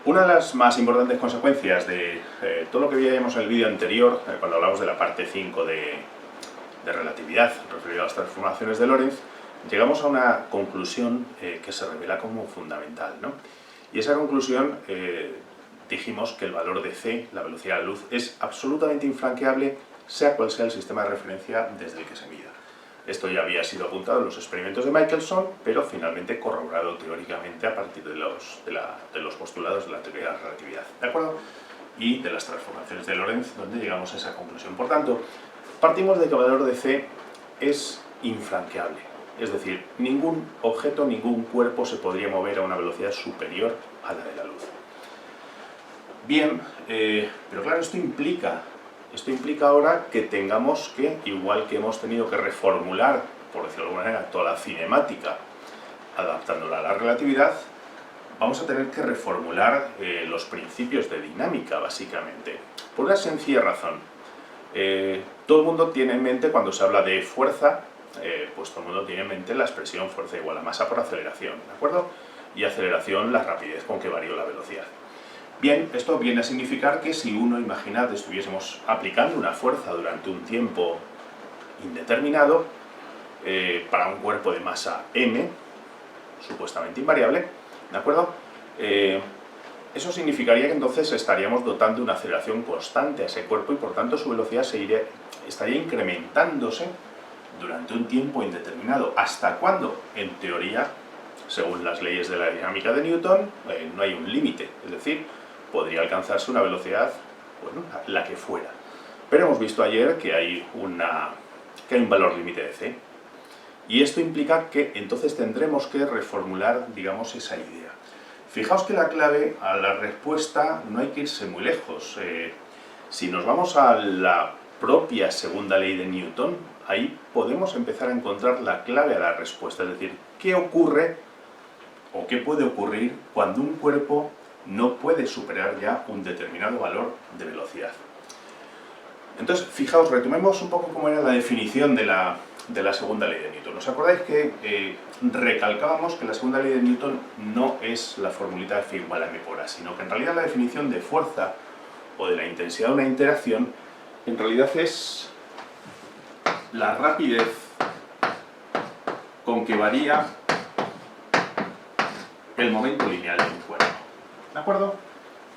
Una de las más importantes consecuencias de todo lo que veíamos en el vídeo anterior, cuando hablamos de la parte 5 de relatividad, referido a las transformaciones de Lorentz, llegamos a una conclusión que se revela como fundamental, ¿no? Y esa conclusión, dijimos que el valor de c, la velocidad de la luz, es absolutamente infranqueable, sea cual sea el sistema de referencia desde el que se mida. Esto ya había sido apuntado en los experimentos de Michelson, pero finalmente corroborado teóricamente a partir de los postulados de la teoría de la relatividad, ¿de acuerdo? Y de las transformaciones de Lorentz, donde llegamos a esa conclusión. Por tanto, partimos de que el valor de c es infranqueable, es decir, ningún objeto, ningún cuerpo se podría mover a una velocidad superior a la de la luz. Bien, pero claro, esto implica ahora que tengamos que, igual que hemos tenido que reformular, por decirlo de alguna manera, toda la cinemática, adaptándola a la relatividad, vamos a tener que reformular los principios de dinámica, básicamente. Por una sencilla razón. Todo el mundo tiene en mente, cuando se habla de fuerza, pues todo el mundo tiene en mente la expresión fuerza igual a masa por aceleración, ¿de acuerdo? Y aceleración, la rapidez con que varió la velocidad. Bien, esto viene a significar que si uno, imaginad, estuviésemos aplicando una fuerza durante un tiempo indeterminado para un cuerpo de masa m, supuestamente invariable, ¿de acuerdo? Eso significaría que entonces estaríamos dotando una aceleración constante a ese cuerpo y por tanto su velocidad estaría incrementándose durante un tiempo indeterminado. ¿Hasta cuándo? En teoría, según las leyes de la dinámica de Newton, no hay un límite, es decir, podría alcanzarse una velocidad, bueno, la que fuera. Pero hemos visto ayer que hay un valor límite de c. Y esto implica que entonces tendremos que reformular, digamos, esa idea. Fijaos que la clave a la respuesta no hay que irse muy lejos. Si nos vamos a la propia segunda ley de Newton, ahí podemos empezar a encontrar la clave a la respuesta. Es decir, ¿qué ocurre o qué puede ocurrir cuando un cuerpo no puede superar ya un determinado valor de velocidad? Entonces, fijaos, retomemos un poco cómo era la definición de la segunda ley de Newton. ¿Os acordáis que recalcábamos que la segunda ley de Newton no es la formulita de F igual a m por a, sino que en realidad la definición de fuerza o de la intensidad de una interacción en realidad es la rapidez con que varía el momento lineal de un cuerpo, ¿de acuerdo?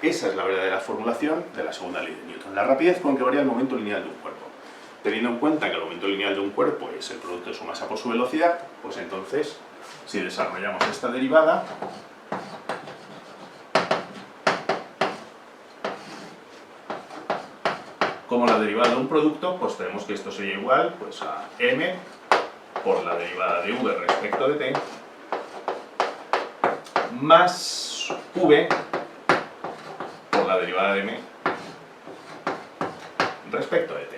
Esa es la verdadera formulación de la segunda ley de Newton, la rapidez con que varía el momento lineal de un cuerpo. Teniendo en cuenta que el momento lineal de un cuerpo es el producto de su masa por su velocidad, pues entonces, si desarrollamos esta derivada, como la derivada de un producto, pues tenemos que esto sería igual pues, a m por la derivada de v respecto de t, más v por la derivada de m respecto de t.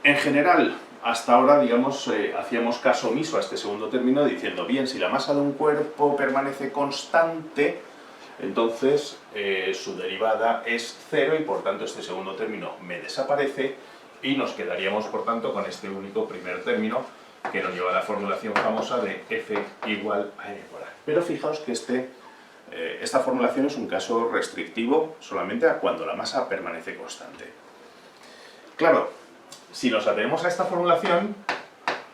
En general, hasta ahora, digamos, hacíamos caso omiso a este segundo término diciendo, bien, si la masa de un cuerpo permanece constante, entonces su derivada es 0 y por tanto este segundo término me desaparece y nos quedaríamos, por tanto, con este único primer término que nos lleva a la formulación famosa de f igual a m por a. Pero fijaos que esta formulación es un caso restrictivo solamente a cuando la masa permanece constante. Claro, si nos atenemos a esta formulación,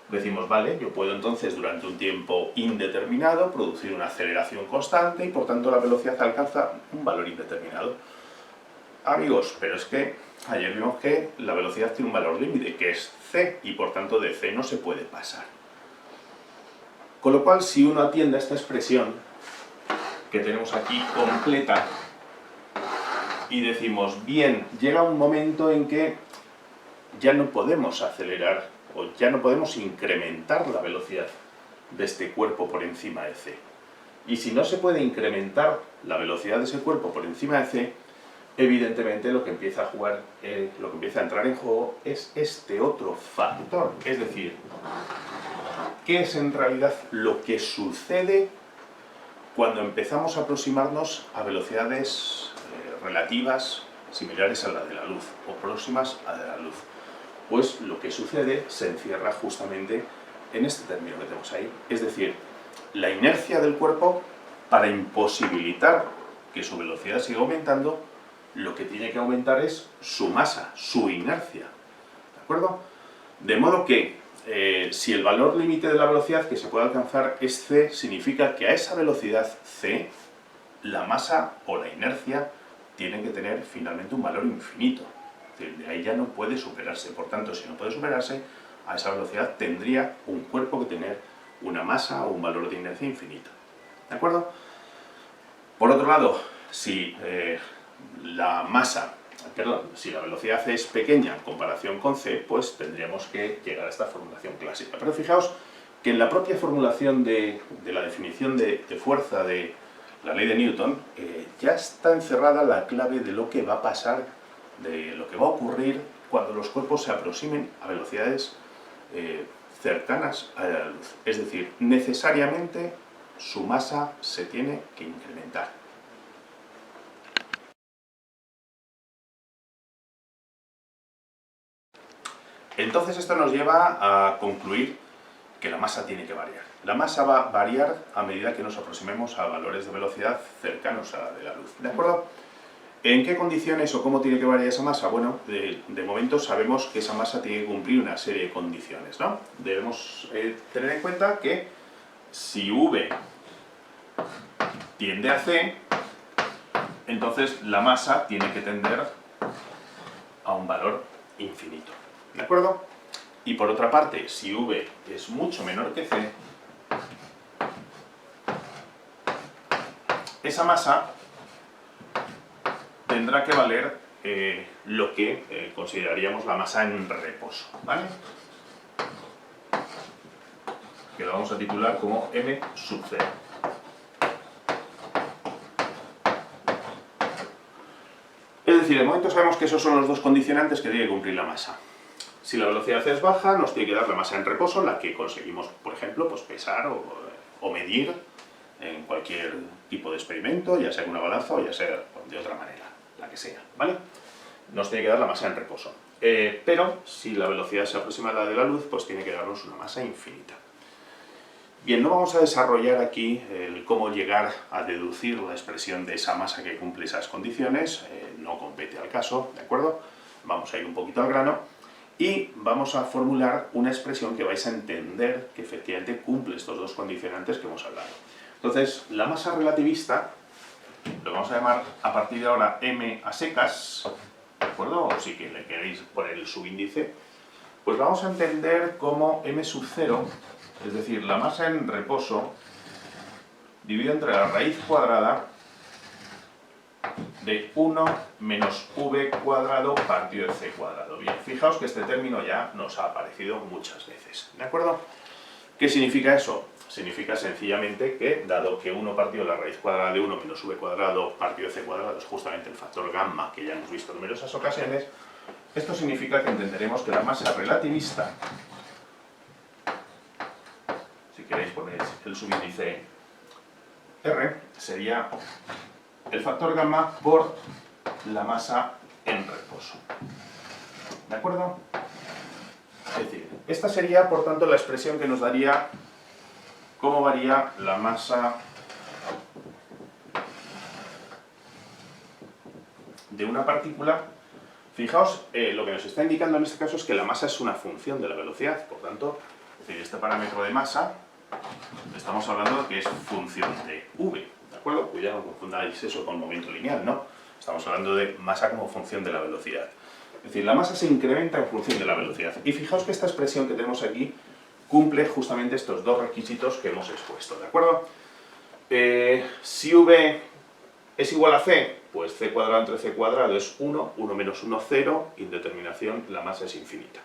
decimos, vale, yo puedo entonces durante un tiempo indeterminado producir una aceleración constante y por tanto la velocidad alcanza un valor indeterminado. Amigos, pero es que ayer vimos que la velocidad tiene un valor límite, que es c, y por tanto de c no se puede pasar. Con lo cual, si uno atiende a esta expresión que tenemos aquí completa y decimos, bien, llega un momento en que ya no podemos acelerar o ya no podemos incrementar la velocidad de este cuerpo por encima de c. Y si no se puede incrementar la velocidad de ese cuerpo por encima de c, evidentemente lo que empieza a entrar en juego es este otro factor. Es decir, ¿qué es en realidad lo que sucede cuando empezamos a aproximarnos a velocidades relativas similares a la de la luz o próximas a la de la luz? Pues lo que sucede se encierra justamente en este término que tenemos ahí. Es decir, la inercia del cuerpo para imposibilitar que su velocidad siga aumentando, lo que tiene que aumentar es su masa, su inercia. ¿De acuerdo? De modo que si el valor límite de la velocidad que se puede alcanzar es c, significa que a esa velocidad c, la masa o la inercia tiene que tener finalmente un valor infinito. Es decir, de ahí ya no puede superarse. Por tanto, si no puede superarse, a esa velocidad tendría un cuerpo que tener una masa o un valor de inercia infinito. ¿De acuerdo? Por otro lado, si si la velocidad c es pequeña en comparación con c, pues tendríamos que llegar a esta formulación clásica. Pero fijaos que en la propia formulación de la definición de fuerza de la ley de Newton, ya está encerrada la clave de lo que va a pasar, de lo que va a ocurrir cuando los cuerpos se aproximen a velocidades cercanas a la luz. Es decir, necesariamente su masa se tiene que incrementar. Entonces esto nos lleva a concluir que la masa tiene que variar. La masa va a variar a medida que nos aproximemos a valores de velocidad cercanos a la de la luz. ¿De acuerdo? ¿En qué condiciones o cómo tiene que variar esa masa? Bueno, de momento sabemos que esa masa tiene que cumplir una serie de condiciones, ¿no? Debemos tener en cuenta que si V tiende a C, entonces la masa tiene que tender a un valor infinito. ¿De acuerdo? Y por otra parte, si V es mucho menor que C, esa masa tendrá que valer lo que consideraríamos la masa en reposo, ¿vale? Que lo vamos a titular como m sub 0. Es decir, de momento sabemos que esos son los dos condicionantes que tiene que cumplir la masa. Si la velocidad es baja, nos tiene que dar la masa en reposo, la que conseguimos, por ejemplo, pues pesar o medir en cualquier tipo de experimento, ya sea con una balanza o ya sea de otra manera, la que sea, ¿vale? Nos tiene que dar la masa en reposo. Pero si la velocidad se aproxima a la de la luz, pues tiene que darnos una masa infinita. Bien, no vamos a desarrollar aquí el cómo llegar a deducir la expresión de esa masa que cumple esas condiciones, no compete al caso, ¿de acuerdo? Vamos a ir un poquito al grano. Y vamos a formular una expresión que vais a entender que efectivamente cumple estos dos condicionantes que hemos hablado. Entonces, la masa relativista, lo vamos a llamar a partir de ahora m a secas, ¿de acuerdo? O si le queréis poner el subíndice, pues vamos a entender como m sub 0, es decir, la masa en reposo, dividido entre la raíz cuadrada de 1 menos v cuadrado partido de c cuadrado. Bien, fijaos que este término ya nos ha aparecido muchas veces, ¿de acuerdo? ¿Qué significa eso? Significa sencillamente que, dado que 1 partido de la raíz cuadrada de 1 menos v cuadrado partido de c cuadrado es justamente el factor gamma que ya hemos visto en numerosas ocasiones, esto significa que entenderemos que la masa relativista, si queréis poner el subíndice R, sería el factor gamma por la masa en reposo. ¿De acuerdo? Es decir, esta sería, por tanto, la expresión que nos daría cómo varía la masa de una partícula. Fijaos, lo que nos está indicando en este caso es que la masa es una función de la velocidad. Por tanto, es decir, este parámetro de masa, estamos hablando de que es función de v. ¿De acuerdo? Cuidado, no confundáis eso con momento lineal, ¿no? Estamos hablando de masa como función de la velocidad. Es decir, la masa se incrementa en función de la velocidad. Y fijaos que esta expresión que tenemos aquí cumple justamente estos dos requisitos que hemos expuesto, ¿de acuerdo? Si v es igual a c, pues c cuadrado entre c cuadrado es 1, 1 menos 1, 0, indeterminación, la masa es infinita.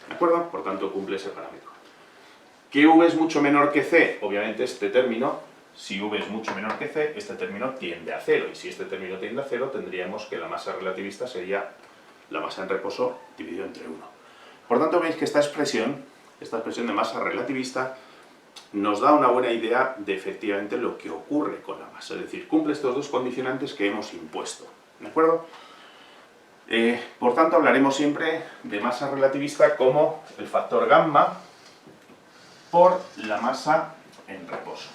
¿De acuerdo? Por tanto, cumple ese parámetro. Que v es mucho menor que c, obviamente este término, si v es mucho menor que c, este término tiende a 0, y si este término tiende a 0, tendríamos que la masa relativista sería la masa en reposo dividido entre 1. Por tanto, veis que esta expresión de masa relativista nos da una buena idea de efectivamente lo que ocurre con la masa, es decir, cumple estos dos condicionantes que hemos impuesto, ¿de acuerdo? Por tanto, hablaremos siempre de masa relativista como el factor gamma por la masa en reposo.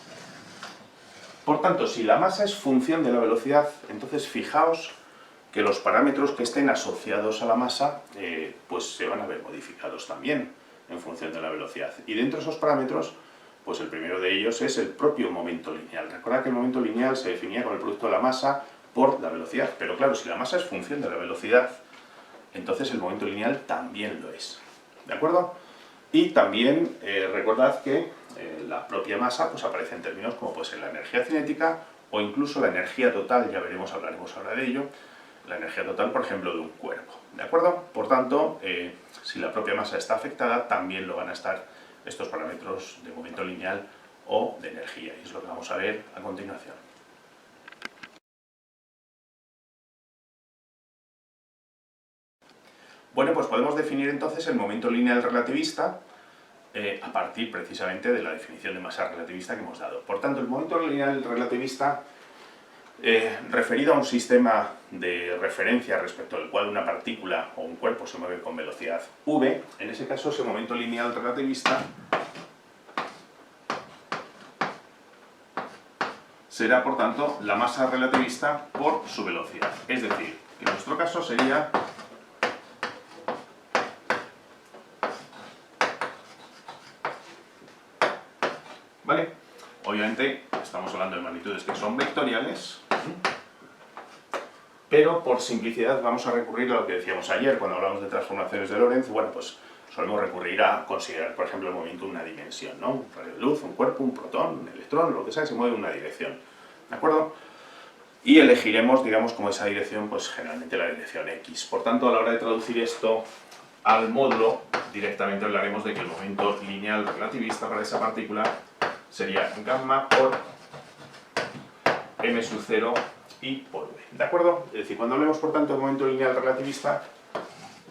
Por tanto, si la masa es función de la velocidad, entonces fijaos que los parámetros que estén asociados a la masa pues se van a ver modificados también en función de la velocidad. Y dentro de esos parámetros, pues el primero de ellos es el propio momento lineal. Recordad que el momento lineal se definía con el producto de la masa por la velocidad, pero claro, si la masa es función de la velocidad, entonces el momento lineal también lo es. ¿De acuerdo? Y también recordad que la propia masa pues aparece en términos como pues la energía cinética o incluso la energía total, ya veremos, hablaremos ahora de ello, la energía total, por ejemplo, de un cuerpo. ¿De acuerdo? Por tanto, si la propia masa está afectada, también lo van a estar estos parámetros de momento lineal o de energía, y es lo que vamos a ver a continuación. Bueno, pues podemos definir entonces el momento lineal relativista a partir precisamente de la definición de masa relativista que hemos dado. Por tanto, el momento lineal relativista, referido a un sistema de referencia respecto al cual una partícula o un cuerpo se mueve con velocidad v, en ese caso ese momento lineal relativista será, por tanto, la masa relativista por su velocidad. Es decir, que en nuestro caso sería ¿vale? Obviamente estamos hablando de magnitudes que son vectoriales, pero por simplicidad vamos a recurrir a lo que decíamos ayer cuando hablamos de transformaciones de Lorentz. Bueno, pues solemos recurrir a considerar, por ejemplo, el movimiento en una dimensión, ¿no? Un rayo de luz, un cuerpo, un protón, un electrón, lo que sea, se mueve en una dirección, ¿de acuerdo? Y elegiremos, digamos, como esa dirección, pues generalmente la dirección X. Por tanto, a la hora de traducir esto al módulo, directamente hablaremos de que el momento lineal relativista para esa partícula sería gamma por m sub 0 y por v. ¿De acuerdo? Es decir, cuando hablemos, por tanto, de momento lineal relativista,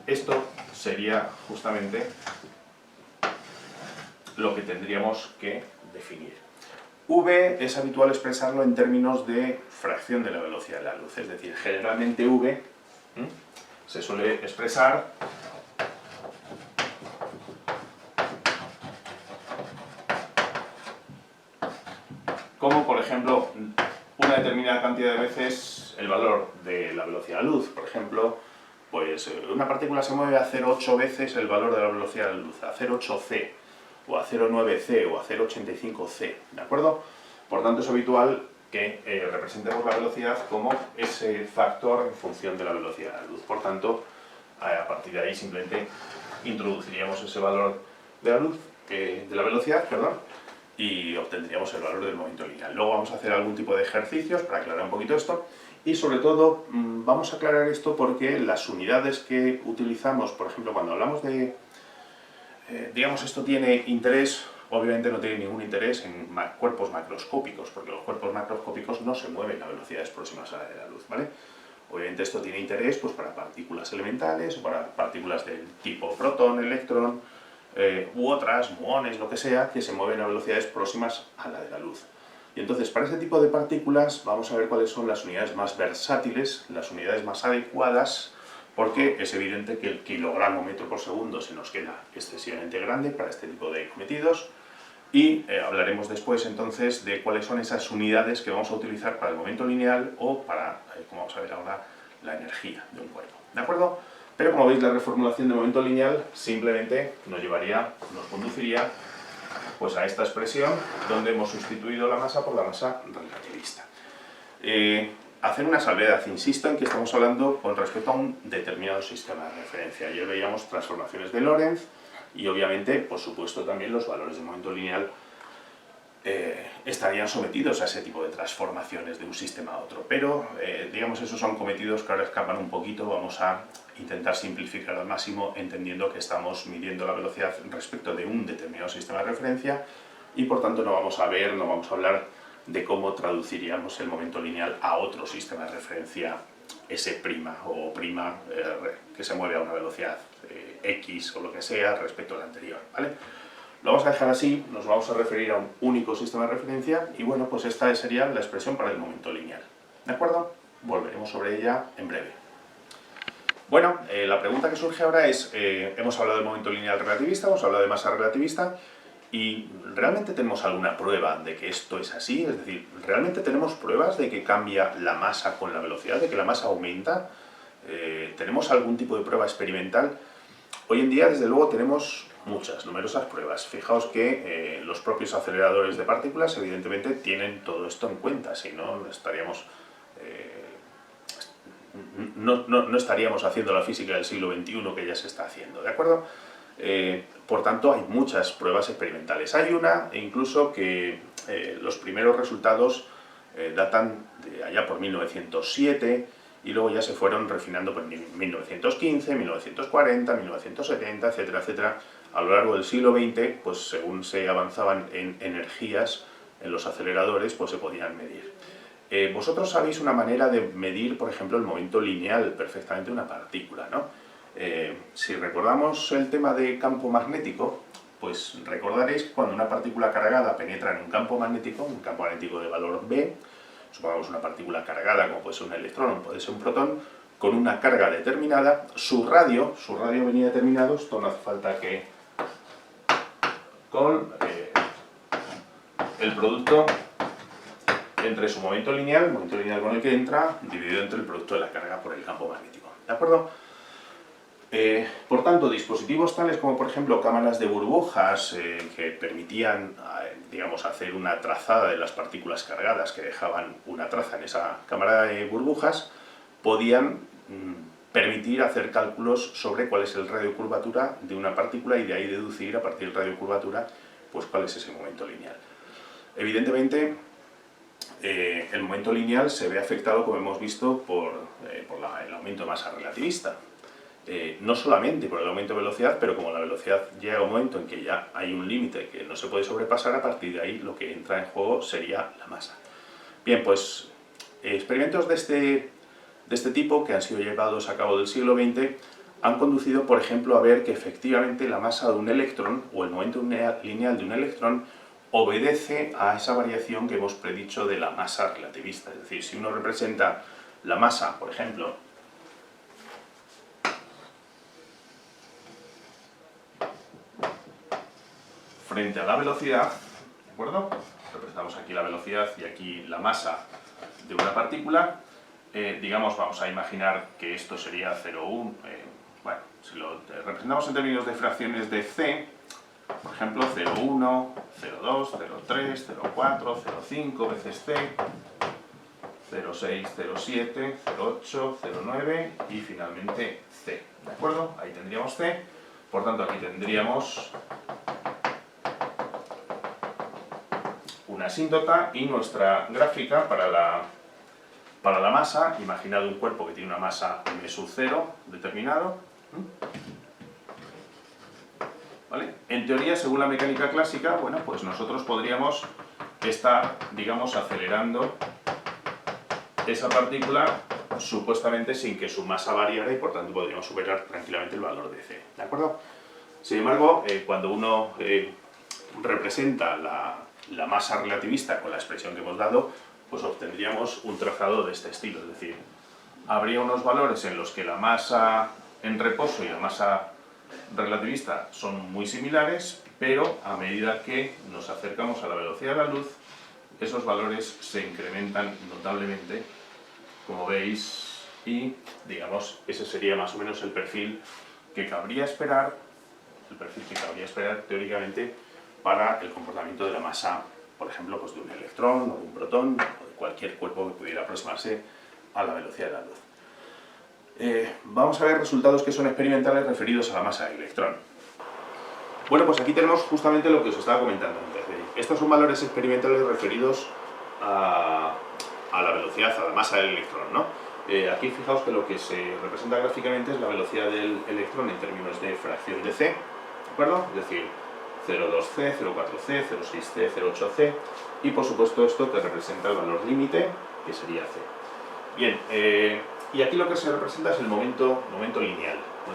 esto sería justamente lo que tendríamos que definir. V es habitual expresarlo en términos de fracción de la velocidad de la luz. Es decir, generalmente V se suele expresar como, por ejemplo, una determinada cantidad de veces el valor de la velocidad de la luz. Por ejemplo, pues una partícula se mueve a 0,8 veces el valor de la velocidad de la luz, a 0,8c, o a 0,9c, o a 0,85c, ¿de acuerdo? Por tanto, es habitual que representemos la velocidad como ese factor en función de la velocidad de la luz. Por tanto, a partir de ahí simplemente introduciríamos ese valor de la luz, de la velocidad, perdón, y obtendríamos el valor del momento lineal. Luego vamos a hacer algún tipo de ejercicios para aclarar un poquito esto y sobre todo vamos a aclarar esto porque las unidades que utilizamos, por ejemplo, cuando hablamos de, digamos, esto tiene interés, obviamente no tiene ningún interés en cuerpos macroscópicos, porque los cuerpos macroscópicos no se mueven a velocidades próximas a la de la luz, ¿vale? Obviamente esto tiene interés pues, para partículas elementales o para partículas del tipo protón, electrón, u otras, muones, lo que sea, que se mueven a velocidades próximas a la de la luz. Y entonces, para este tipo de partículas, vamos a ver cuáles son las unidades más versátiles, las unidades más adecuadas, porque es evidente que el kilogramo metro por segundo se nos queda excesivamente grande para este tipo de cometidos, y hablaremos después entonces de cuáles son esas unidades que vamos a utilizar para el momento lineal o para, como vamos a ver ahora, la energía de un cuerpo. ¿De acuerdo? Pero como veis, la reformulación de momento lineal simplemente nos conduciría pues, a esta expresión donde hemos sustituido la masa por la masa relativista. Hacer una salvedad, insisto en que estamos hablando con respecto a un determinado sistema de referencia. Ayer veíamos transformaciones de Lorentz y obviamente, por supuesto, también los valores de momento lineal estarían sometidos a ese tipo de transformaciones de un sistema a otro, pero digamos esos son cometidos que ahora escapan un poquito. Vamos a intentar simplificar al máximo entendiendo que estamos midiendo la velocidad respecto de un determinado sistema de referencia y por tanto no vamos a hablar de cómo traduciríamos el momento lineal a otro sistema de referencia S' o prima que se mueve a una velocidad X o lo que sea respecto al anterior, ¿vale? Lo vamos a dejar así, nos vamos a referir a un único sistema de referencia y bueno, pues esta sería la expresión para el momento lineal. ¿De acuerdo? Volveremos sobre ella en breve. Bueno, la pregunta que surge ahora es, hemos hablado del momento lineal relativista, hemos hablado de masa relativista ¿Y realmente tenemos alguna prueba de que esto es así? Es decir, ¿realmente tenemos pruebas de que cambia la masa con la velocidad, de que la masa aumenta? ¿Tenemos algún tipo de prueba experimental? Hoy en día, desde luego, tenemos muchas, numerosas pruebas. Fijaos que los propios aceleradores de partículas, evidentemente, tienen todo esto en cuenta, si no, estaríamos... no estaríamos haciendo la física del siglo XXI que ya se está haciendo, ¿de acuerdo? Por tanto, hay muchas pruebas experimentales. Hay una, incluso, que los primeros resultados datan de allá por 1907 y luego ya se fueron refinando por 1915, 1940, 1970, etcétera, etcétera. A lo largo del siglo XX, pues según se avanzaban en energías en los aceleradores, pues se podían medir. Vosotros sabéis una manera de medir, por ejemplo, el momento lineal perfectamente de una partícula, ¿no? Si recordamos el tema de campo magnético, pues recordaréis que cuando una partícula cargada penetra en un campo magnético de valor B, supongamos una partícula cargada como puede ser un electrón o puede ser un protón, con una carga determinada, su radio venía determinado, esto no hace falta que... con el producto entre su momento lineal, el momento lineal con el que entra, dividido entre el producto de la carga por el campo magnético, ¿de acuerdo? Por tanto, dispositivos tales como, por ejemplo, cámaras de burbujas que permitían, digamos, hacer una trazada de las partículas cargadas que dejaban una traza en esa cámara de burbujas, podían permitir hacer cálculos sobre cuál es el radio curvatura de una partícula y de ahí deducir, a partir del radio curvatura, pues cuál es ese momento lineal. Evidentemente, el momento lineal se ve afectado, como hemos visto, por el aumento de masa relativista. No solamente por el aumento de velocidad, pero como la velocidad llega a un momento en que ya hay un límite que no se puede sobrepasar, a partir de ahí lo que entra en juego sería la masa. Bien, pues experimentos de este tipo, que han sido llevados a cabo del siglo XX, han conducido, por ejemplo, a ver que efectivamente la masa de un electrón, o el momento lineal de un electrón, obedece a esa variación que hemos predicho de la masa relativista. Es decir, si uno representa la masa, por ejemplo, frente a la velocidad, ¿de acuerdo? Representamos aquí la velocidad y aquí la masa de una partícula. Digamos, vamos a imaginar que esto sería 0,1. Bueno, si lo representamos en términos de fracciones de c, por ejemplo, 0,1, 0,2, 0,3, 0,4, 0,5 veces c, 0,6, 0,7, 0,8, 0,9 y finalmente c. ¿De acuerdo? Ahí tendríamos c. Por tanto, aquí tendríamos una asíntota y nuestra gráfica para la masa. Imaginad un cuerpo que tiene una masa m sub 0 determinado. ¿Vale? En teoría, según la mecánica clásica, bueno, pues nosotros podríamos estar, digamos, acelerando esa partícula supuestamente sin que su masa variara y por tanto podríamos superar tranquilamente el valor de c. ¿De acuerdo? Sin embargo, cuando uno representa la masa relativista con la expresión que hemos dado, pues obtendríamos un trazado de este estilo. Es decir, habría unos valores en los que la masa en reposo y la masa relativista son muy similares, pero a medida que nos acercamos a la velocidad de la luz, esos valores se incrementan notablemente, como veis, y digamos, ese sería más o menos el perfil que cabría esperar, teóricamente para el comportamiento de la masa, por ejemplo, pues de un electrón o de un protón o de cualquier cuerpo que pudiera aproximarse a la velocidad de la luz. Vamos a ver resultados que son experimentales referidos a la masa del electrón. Bueno, pues aquí tenemos justamente lo que os estaba comentando antes. Estos son valores experimentales referidos a la velocidad, a la masa del electrón, ¿no? Aquí fijaos que lo que se representa gráficamente es la velocidad del electrón en términos de fracción de c, ¿de acuerdo? Es decir, 0,2c, 0,4c, 0,6c, 0,8c, y por supuesto esto que representa el valor límite, que sería c. Bien, y aquí lo que se representa es el momento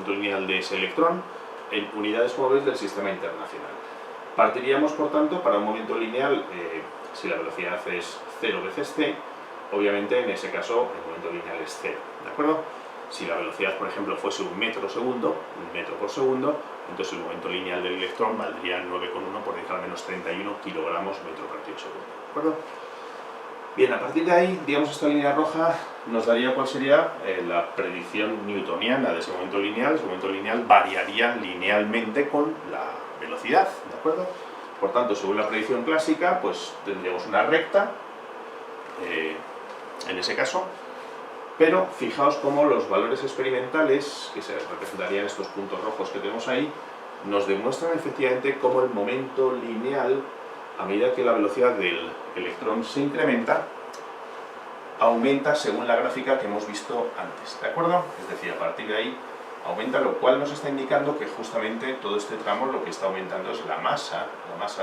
lineal de ese electrón en unidades móviles del sistema internacional. Partiríamos, por tanto, para un momento lineal, si la velocidad es 0 veces c, obviamente en ese caso el momento lineal es 0, ¿de acuerdo? Si la velocidad, por ejemplo, fuese un metro por segundo, entonces el momento lineal del electrón valdría 9,1 por 10 a la menos 31 kilogramos metro partido segundo. ¿De acuerdo? Bien, a partir de ahí, digamos, esta línea roja nos daría cuál sería la predicción newtoniana de ese momento lineal. Ese momento lineal variaría linealmente con la velocidad, ¿de acuerdo? Por tanto, según la predicción clásica, pues tendríamos una recta, en ese caso, pero fijaos cómo los valores experimentales, que se representarían estos puntos rojos que tenemos ahí, nos demuestran efectivamente cómo el momento lineal, a medida que la velocidad del electrón se incrementa, aumenta según la gráfica que hemos visto antes, ¿de acuerdo? Es decir, a partir de ahí aumenta, lo cual nos está indicando que justamente todo este tramo lo que está aumentando es la masa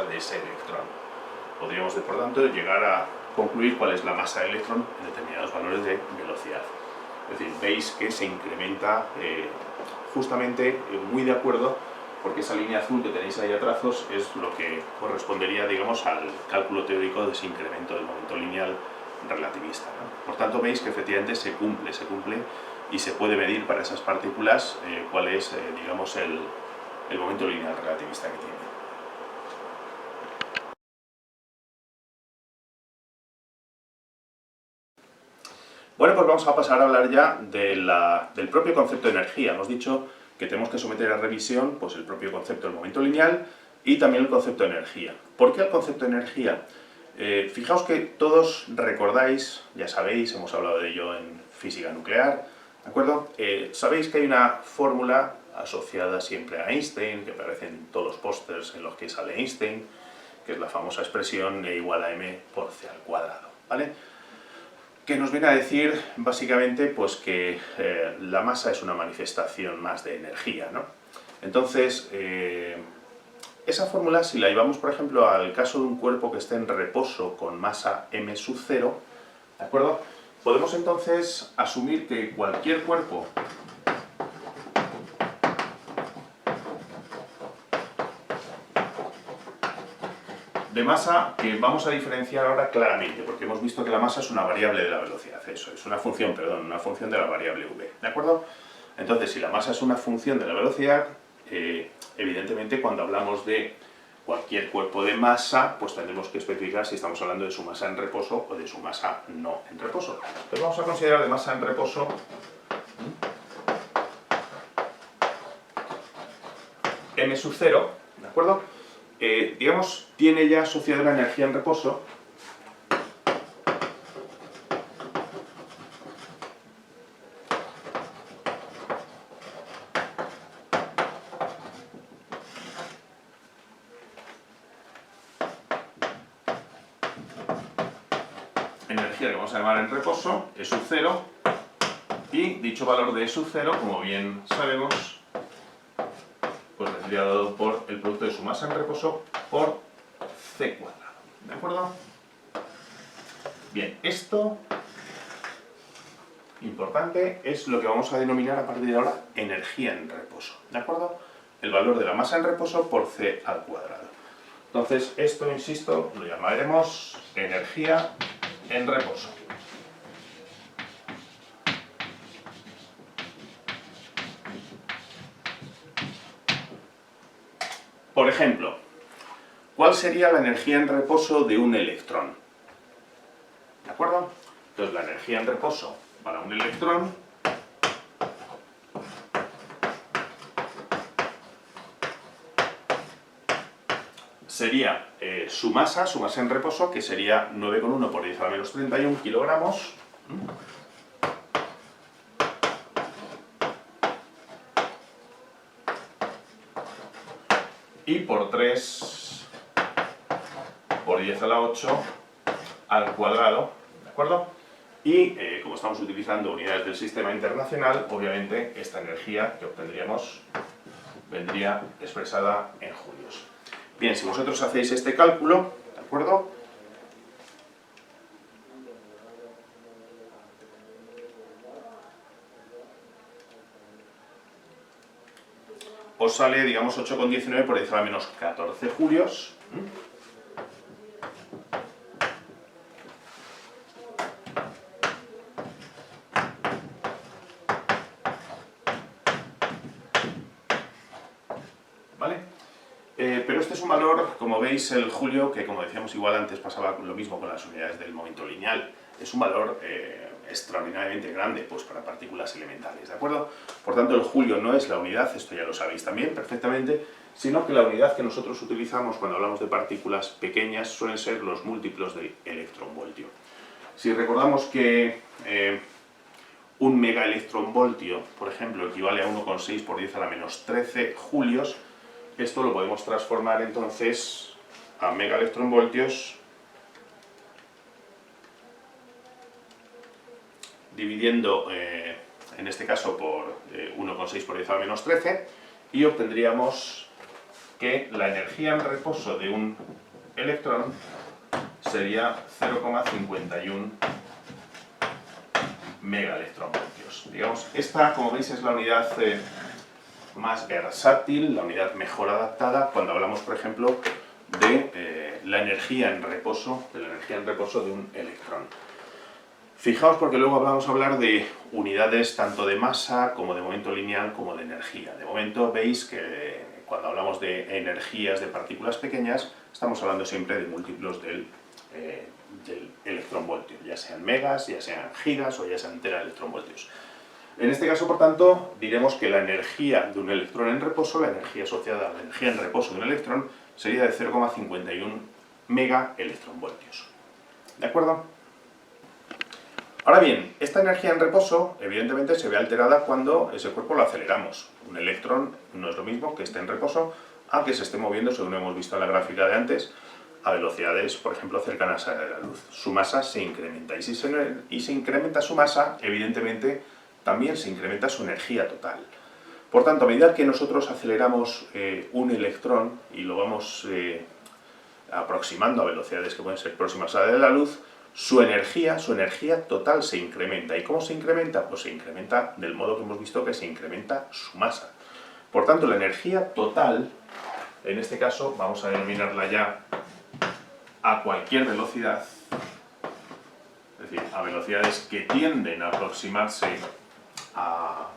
de ese electrón. Podríamos, por tanto, llegar a concluir cuál es la masa del electrón en determinados valores de velocidad. Es decir, veis que se incrementa justamente muy de acuerdo, porque esa línea azul que tenéis ahí a trazos es lo que correspondería, digamos, al cálculo teórico de ese incremento del momento lineal relativista, ¿no? Por tanto, veis que efectivamente se cumple y se puede medir para esas partículas cuál es, digamos, el momento lineal relativista que tiene. Bueno, pues vamos a pasar a hablar ya del propio concepto de energía. Hemos dicho que tenemos que someter a revisión pues, el propio concepto del momento lineal y también el concepto de energía. ¿Por qué el concepto de energía? Fijaos que todos recordáis, ya sabéis, hemos hablado de ello en física nuclear, ¿de acuerdo? Sabéis que hay una fórmula asociada siempre a Einstein, que aparece en todos los pósters en los que sale Einstein, que es la famosa expresión E igual a m por c al cuadrado, ¿vale? Que nos viene a decir básicamente pues, que la masa es una manifestación más de energía, ¿no? Entonces, esa fórmula, si la llevamos, por ejemplo, al caso de un cuerpo que esté en reposo con masa m sub 0, ¿de acuerdo? Podemos entonces asumir que cualquier cuerpo de masa, que vamos a diferenciar ahora claramente, porque hemos visto que la masa es una variable de la velocidad, eso es una función, perdón, una función de la variable v, ¿de acuerdo? Entonces, si la masa es una función de la velocidad, evidentemente cuando hablamos de cualquier cuerpo de masa, pues tendremos que especificar si estamos hablando de su masa en reposo o de su masa no en reposo. Entonces vamos a considerar de masa en reposo m sub 0, ¿de acuerdo? Digamos, tiene ya asociada la energía en reposo energía que vamos a llamar en reposo, E sub 0, y dicho valor de E sub 0, como bien sabemos, pues vendría dado por el producto de su masa en reposo por c cuadrado, ¿de acuerdo? Bien, esto, importante, es lo que vamos a denominar a partir de ahora energía en reposo, ¿de acuerdo? El valor de la masa en reposo por c al cuadrado. Entonces, esto, insisto, lo llamaremos energía en reposo. Por ejemplo, ¿cuál sería la energía en reposo de un electrón? ¿De acuerdo? Entonces, la energía en reposo para un electrón sería su masa en reposo, que sería 9,1 por 10 a la menos 31 kilogramos. Y por 3 por 10 a la 8 al cuadrado, ¿de acuerdo? Y como estamos utilizando unidades del sistema internacional, obviamente esta energía que obtendríamos vendría expresada en julios. Bien, si vosotros hacéis este cálculo, ¿de acuerdo? Os sale, digamos, 8,19 por 10 a la menos 14 julios. valor, como veis, el Julio, que como decíamos igual antes pasaba lo mismo con las unidades del momento lineal, es un valor extraordinariamente grande pues, para partículas elementales, ¿de acuerdo? Por tanto, el Julio no es la unidad, esto ya lo sabéis también perfectamente, sino que la unidad que nosotros utilizamos cuando hablamos de partículas pequeñas suelen ser los múltiplos del electronvoltio. Si recordamos que un megaelectronvoltio, por ejemplo, equivale a 1,6 por 10 a la menos 13 julios, esto lo podemos transformar entonces a megaelectronvoltios dividiendo, en este caso, por 1,6 por 10 a la menos 13 y obtendríamos que la energía en reposo de un electrón sería 0,51 megaelectronvoltios. Digamos, esta, como veis, es la unidad más versátil, la unidad mejor adaptada cuando hablamos, por ejemplo, de la energía en reposo, de un electrón. Fijaos porque luego vamos a hablar de unidades tanto de masa como de momento lineal como de energía. De momento veis que cuando hablamos de energías de partículas pequeñas estamos hablando siempre de múltiplos del electronvoltio, ya sean megas, ya sean gigas o ya sean teraelectronvoltios. En este caso, por tanto, diremos que la energía de un electrón en reposo, la energía asociada a la energía en reposo de un electrón, sería de 0,51 megaelectronvoltios. ¿De acuerdo? Ahora bien, esta energía en reposo, evidentemente, se ve alterada cuando ese cuerpo lo aceleramos. Un electrón no es lo mismo que esté en reposo a que se esté moviendo, según hemos visto en la gráfica de antes, a velocidades, por ejemplo, cercanas a la luz. Su masa se incrementa y si se incrementa su masa, evidentemente, también se incrementa su energía total. Por tanto, a medida que nosotros aceleramos un electrón y lo vamos aproximando a velocidades que pueden ser próximas a la de la luz, su energía total se incrementa. ¿Y cómo se incrementa? Pues se incrementa del modo que hemos visto que se incrementa su masa. Por tanto, la energía total, en este caso, vamos a denominarla ya a cualquier velocidad, es decir, a velocidades que tienden a aproximarse a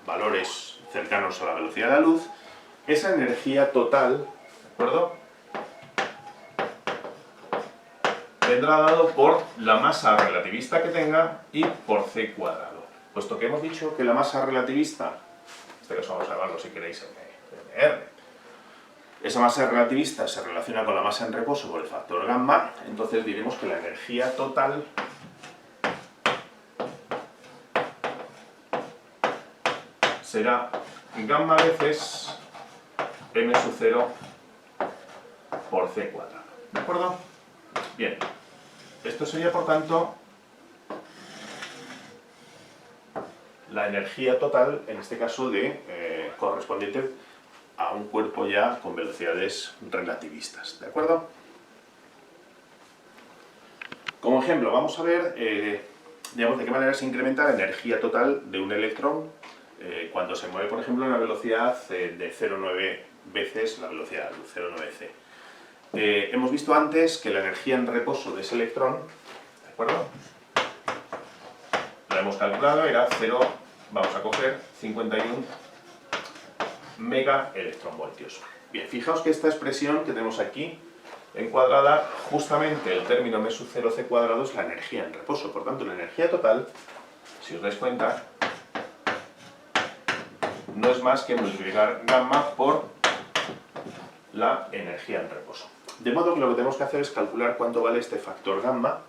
valores cercanos a la velocidad de la luz, esa energía total, ¿de acuerdo?, vendrá dado por la masa relativista que tenga y por c cuadrado. Puesto que hemos dicho que la masa relativista, en este caso vamos a llamarlo si queréis mr, esa masa relativista se relaciona con la masa en reposo por el factor gamma, entonces diremos que la energía total será gamma veces m sub 0 por c cuadrado. ¿De acuerdo? Bien. Esto sería, por tanto, la energía total, en este caso, correspondiente a un cuerpo ya con velocidades relativistas. ¿De acuerdo? Como ejemplo, vamos a ver digamos, de qué manera se incrementa la energía total de un electrón cuando se mueve, por ejemplo, a una velocidad de 0,9 veces la velocidad de luz, 0,9c. Hemos visto antes que la energía en reposo de ese electrón, ¿de acuerdo?, la hemos calculado, era 0, vamos a coger 51 megaelectronvoltios. Bien, fijaos que esta expresión que tenemos aquí encuadrada, justamente el término m sub 0 c cuadrado es la energía en reposo. Por tanto, la energía total, si os dais cuenta, no es más que multiplicar gamma por la energía en reposo. De modo que lo que tenemos que hacer es calcular cuánto vale este factor gamma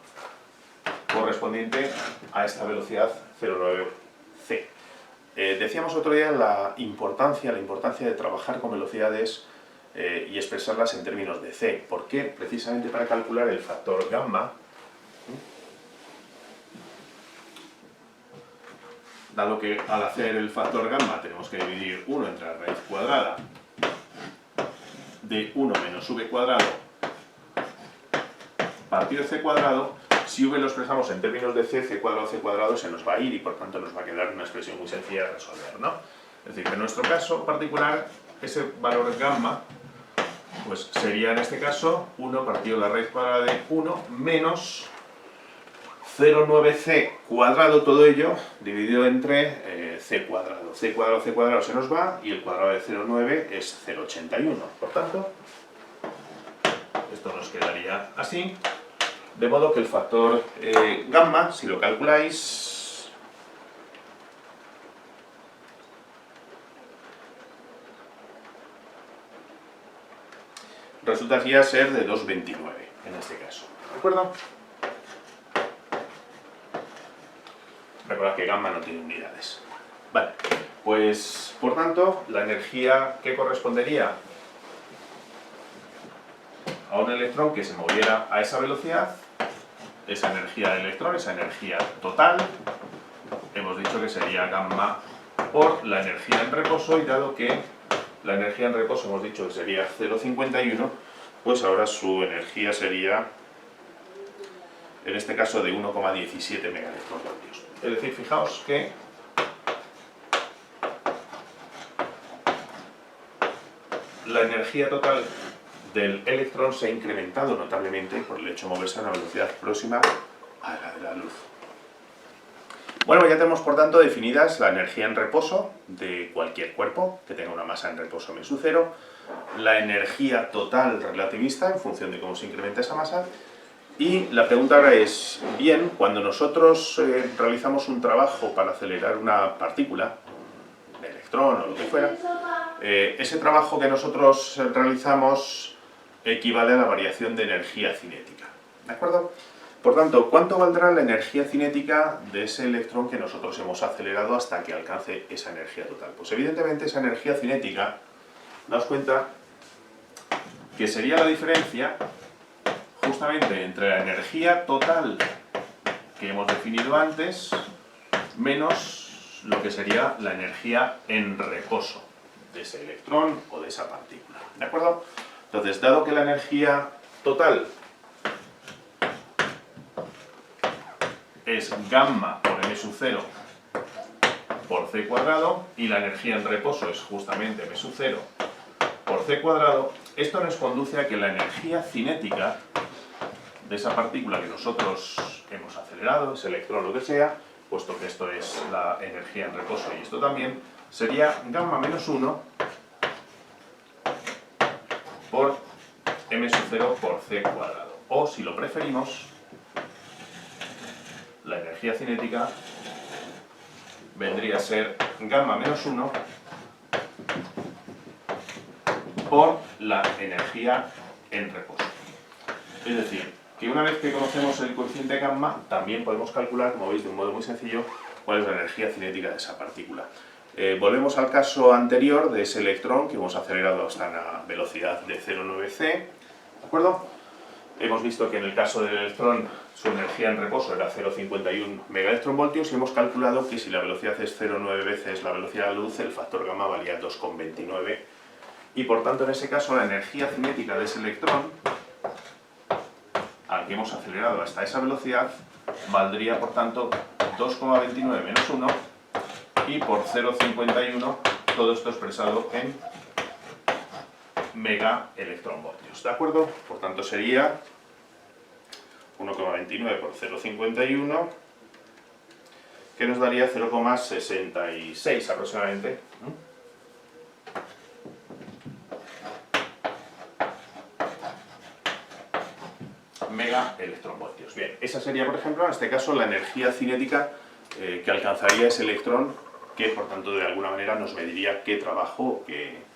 correspondiente a esta velocidad 0,9c. Decíamos otro día la importancia de trabajar con velocidades y expresarlas en términos de c. ¿Por qué? Precisamente para calcular el factor gamma, dado que al hacer el factor gamma tenemos que dividir 1 entre la raíz cuadrada de 1 menos v cuadrado partido c cuadrado, si v lo expresamos en términos de c cuadrado se nos va a ir y por tanto nos va a quedar una expresión muy sencilla de resolver, ¿no? Es decir, que en nuestro caso particular, ese valor gamma pues sería en este caso 1 partido la raíz cuadrada de 1 menos 0,9c cuadrado, todo ello dividido entre c cuadrado. C cuadrado se nos va y el cuadrado de 0,9 es 0,81. Por tanto, esto nos quedaría así. De modo que el factor gamma, si lo calculáis, resultaría ser de 2,29 en este caso. ¿De acuerdo? Recordad que gamma no tiene unidades. Vale, pues por tanto, la energía que correspondería a un electrón que se moviera a esa velocidad, esa energía del electrón, esa energía total, hemos dicho que sería gamma por la energía en reposo, y dado que la energía en reposo hemos dicho que sería 0,51, pues ahora su energía sería, en este caso, de 1,17 megaelectronvoltios. Es decir, fijaos que la energía total del electrón se ha incrementado notablemente por el hecho de moverse a una velocidad próxima a la de la luz. Bueno, ya tenemos por tanto definidas la energía en reposo de cualquier cuerpo que tenga una masa en reposo m sub 0, la energía total relativista en función de cómo se incrementa esa masa, y la pregunta ahora es, bien, cuando nosotros realizamos un trabajo para acelerar una partícula, un electrón o lo que fuera, ese trabajo que nosotros realizamos equivale a la variación de energía cinética, ¿de acuerdo? Por tanto, ¿cuánto valdrá la energía cinética de ese electrón que nosotros hemos acelerado hasta que alcance esa energía total? Pues evidentemente esa energía cinética, daos cuenta que sería la diferencia justamente entre la energía total que hemos definido antes menos lo que sería la energía en reposo de ese electrón o de esa partícula, ¿de acuerdo? Entonces, dado que la energía total es gamma por m sub 0 por c cuadrado y la energía en reposo es justamente m sub 0 por c cuadrado, esto nos conduce a que la energía cinética de esa partícula que nosotros hemos acelerado, ese electrón o lo que sea, puesto que esto es la energía en reposo y esto también, sería gamma menos 1 por m sub 0 por c cuadrado. O, si lo preferimos, la energía cinética vendría a ser gamma menos 1 por la energía en reposo. Es decir, que una vez que conocemos el coeficiente gamma, también podemos calcular, como veis, de un modo muy sencillo, cuál es la energía cinética de esa partícula. Volvemos al caso anterior de ese electrón que hemos acelerado hasta una velocidad de 0,9 c, ¿de acuerdo? Hemos visto que en el caso del electrón su energía en reposo era 0,51 megaelectronvoltios y hemos calculado que si la velocidad es 0,9 veces la velocidad de la luz, el factor gamma valía 2,29 y por tanto en ese caso la energía cinética de ese electrón al que hemos acelerado hasta esa velocidad valdría por tanto 2,29 menos 1 y por 0,51 todo esto expresado en megaelectronvoltios, ¿de acuerdo? Por tanto sería 1,29 por 0,51 que nos daría 0,66 aproximadamente. Megaelectronvoltios. Bien, esa sería, por ejemplo, en este caso, la energía cinética que alcanzaría ese electrón, que por tanto de alguna manera nos mediría qué trabajo que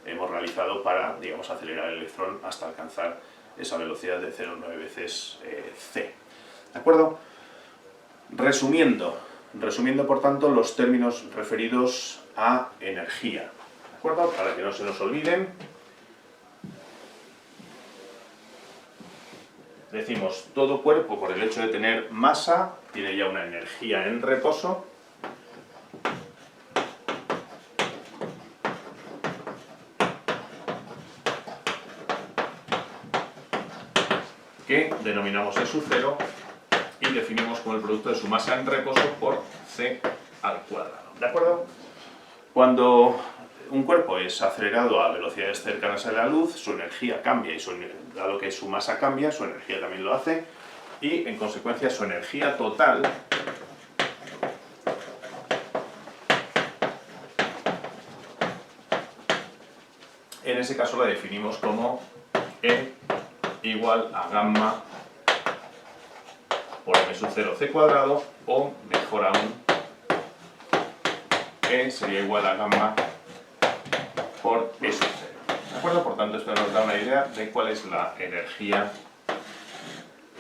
hemos realizado para, digamos, acelerar el electrón hasta alcanzar esa velocidad de 0,9 veces c. ¿De acuerdo? Resumiendo por tanto los términos referidos a energía, ¿de acuerdo? Para que no se nos olviden. Decimos, todo cuerpo, por el hecho de tener masa, tiene ya una energía en reposo. Que denominamos E sub 0 y definimos como el producto de su masa en reposo por c al cuadrado. ¿De acuerdo? Cuando un cuerpo es acelerado a velocidades cercanas a la luz, su energía cambia y dado que su masa cambia, su energía también lo hace y en consecuencia su energía total en ese caso la definimos como E igual a gamma por m sub 0 c cuadrado, o mejor aún, E sería igual a gamma por E sub 0. ¿De acuerdo? Por tanto, esto nos da una idea de cuál es la energía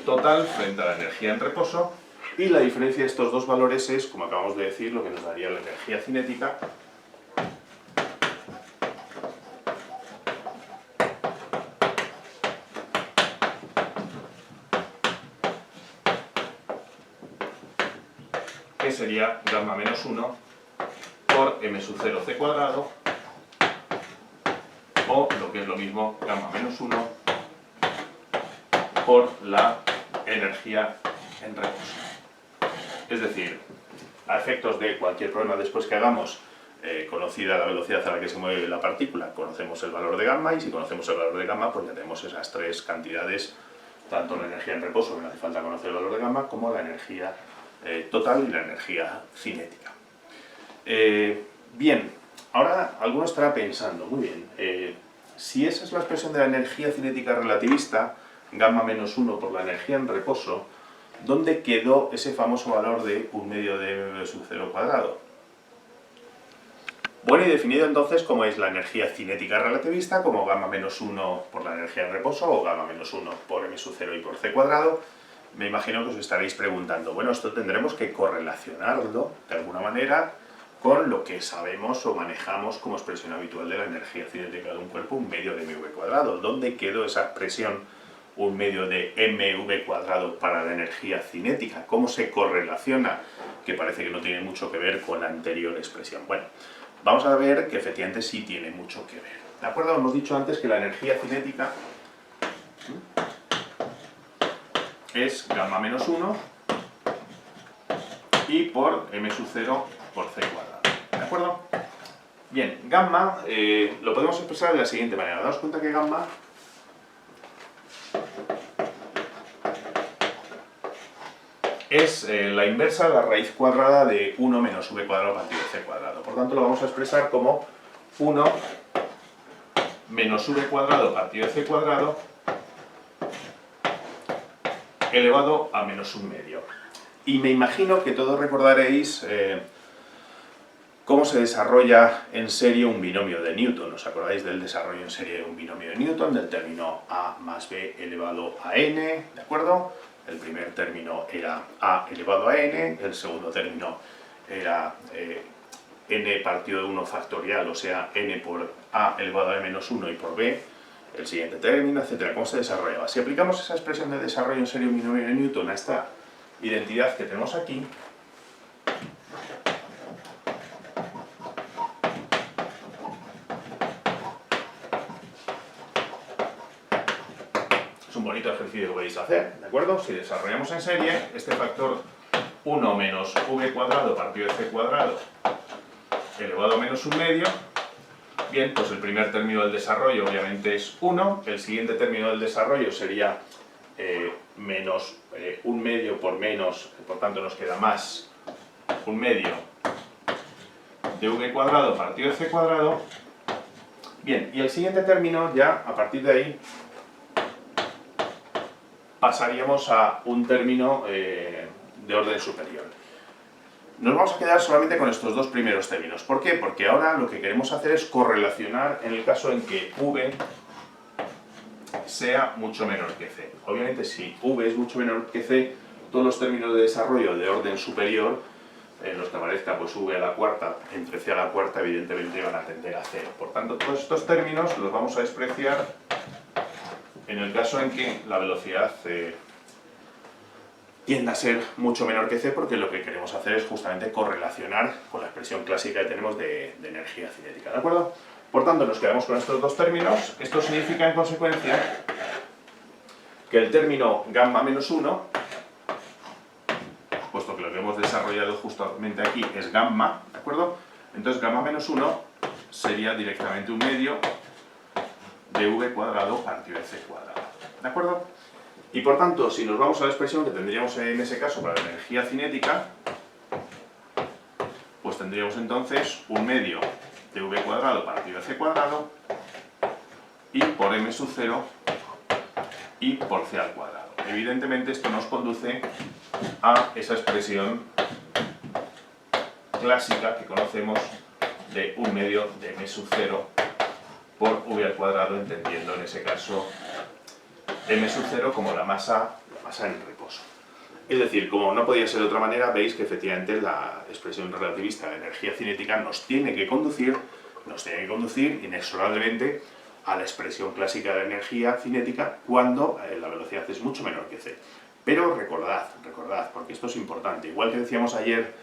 total frente a la energía en reposo, y la diferencia de estos dos valores es, como acabamos de decir, lo que nos daría la energía cinética que sería gamma menos 1 por m sub 0 c cuadrado, o lo que es lo mismo, gamma menos 1 por la energía en reposo. Es decir, a efectos de cualquier problema después que hagamos, conocida la velocidad a la que se mueve la partícula, conocemos el valor de gamma, y si conocemos el valor de gamma, pues ya tenemos esas tres cantidades, tanto la energía en reposo, que no hace falta conocer el valor de gamma, como la energía total y la energía cinética. Bien, ahora alguno estará pensando, muy bien, si esa es la expresión de la energía cinética relativista, gamma menos 1 por la energía en reposo, ¿dónde quedó ese famoso valor de 1/2 de m sub 0 cuadrado? Bueno, y definido entonces como es la energía cinética relativista, como gamma menos 1 por la energía en reposo, o gamma menos 1 por m sub 0 y por c cuadrado, me imagino que os estaréis preguntando, bueno, esto tendremos que correlacionarlo de alguna manera con lo que sabemos o manejamos como expresión habitual de la energía cinética de un cuerpo, 1/2 de mv cuadrado. ¿Dónde quedó esa expresión 1/2 de mv cuadrado para la energía cinética? ¿Cómo se correlaciona? Que parece que no tiene mucho que ver con la anterior expresión. Bueno, vamos a ver que efectivamente sí tiene mucho que ver. ¿De acuerdo? Hemos dicho antes que la energía cinética es gamma menos 1 y por m sub 0 por c cuadrado. ¿De acuerdo? Bien, gamma lo podemos expresar de la siguiente manera. Daos cuenta que gamma es la inversa de la raíz cuadrada de 1 menos v cuadrado partido c cuadrado. Por tanto, lo vamos a expresar como 1 menos v cuadrado partido c cuadrado elevado a menos 1/2. Y me imagino que todos recordaréis cómo se desarrolla en serie un binomio de Newton. ¿Os acordáis del desarrollo en serie de un binomio de Newton? Del término a más b elevado a n, ¿de acuerdo? El primer término era a elevado a n, el segundo término era n partido de 1 factorial, o sea, n por a elevado a menos 1 y por b, el siguiente término, etcétera. ¿Cómo se desarrollaba? Si aplicamos esa expresión de desarrollo en serie de un binomio de Newton a esta identidad que tenemos aquí, es un bonito ejercicio que podéis hacer, ¿de acuerdo? Si desarrollamos en serie, este factor 1 menos v cuadrado partido de c cuadrado elevado a menos 1/2, bien, pues el primer término del desarrollo obviamente es 1, el siguiente término del desarrollo sería menos 1/2 por menos, por tanto nos queda más 1/2 de v cuadrado partido de c cuadrado. Bien, y el siguiente término ya, a partir de ahí, pasaríamos a un término de orden superior. Nos vamos a quedar solamente con estos dos primeros términos. ¿Por qué? Porque ahora lo que queremos hacer es correlacionar en el caso en que v sea mucho menor que c. Obviamente, si v es mucho menor que c, todos los términos de desarrollo de orden superior, en los que aparezca pues v a la cuarta entre c a la cuarta, evidentemente van a tender a 0. Por tanto, todos estos términos los vamos a despreciar en el caso en que la velocidad tienda a ser mucho menor que c, porque lo que queremos hacer es justamente correlacionar con la expresión clásica que tenemos de energía cinética, ¿de acuerdo? Por tanto, nos quedamos con estos dos términos. Esto significa, en consecuencia, que el término gamma menos 1, puesto que lo que hemos desarrollado justamente aquí es gamma, ¿de acuerdo? Entonces, gamma menos 1 sería directamente 1/2 de v cuadrado partido de c cuadrado, ¿de acuerdo? Y por tanto, si nos vamos a la expresión que tendríamos en ese caso para la energía cinética, pues tendríamos entonces 1/2 de v cuadrado partido de c cuadrado y por m sub 0 I por c al cuadrado. Evidentemente esto nos conduce a esa expresión clásica que conocemos de 1/2 de m sub 0 por v al cuadrado, entendiendo en ese caso m sub 0 como la masa en reposo. Es decir, como no podía ser de otra manera, veis que efectivamente la expresión relativista de energía cinética nos tiene que conducir inexorablemente a la expresión clásica de energía cinética cuando la velocidad es mucho menor que c. Pero recordad, porque esto es importante, igual que decíamos ayer,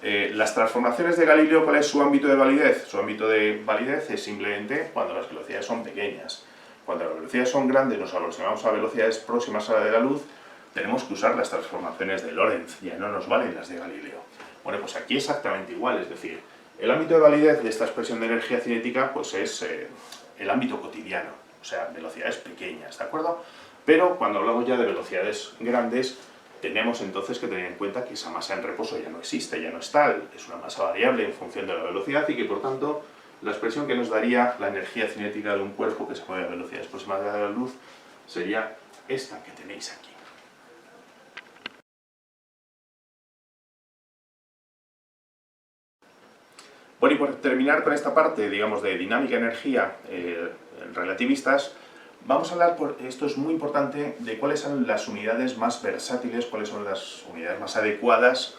las transformaciones de Galileo, ¿cuál es su ámbito de validez? Su ámbito de validez es simplemente cuando las velocidades son pequeñas. Cuando las velocidades son grandes, nos aproximamos a velocidades próximas a la de la luz, tenemos que usar las transformaciones de Lorentz, ya no nos valen las de Galileo. Bueno, pues aquí exactamente igual, es decir, el ámbito de validez de esta expresión de energía cinética pues es el ámbito cotidiano, o sea, velocidades pequeñas, ¿de acuerdo? Pero cuando hablamos ya de velocidades grandes, tenemos entonces que tener en cuenta que esa masa en reposo ya no existe, ya no es tal, es una masa variable en función de la velocidad y que por tanto la expresión que nos daría la energía cinética de un cuerpo que se mueve a velocidades próximas a la luz sería esta que tenéis aquí. Bueno, y por terminar con esta parte, digamos, de dinámica energía relativistas, vamos a hablar, esto es muy importante, de cuáles son las unidades más versátiles, cuáles son las unidades más adecuadas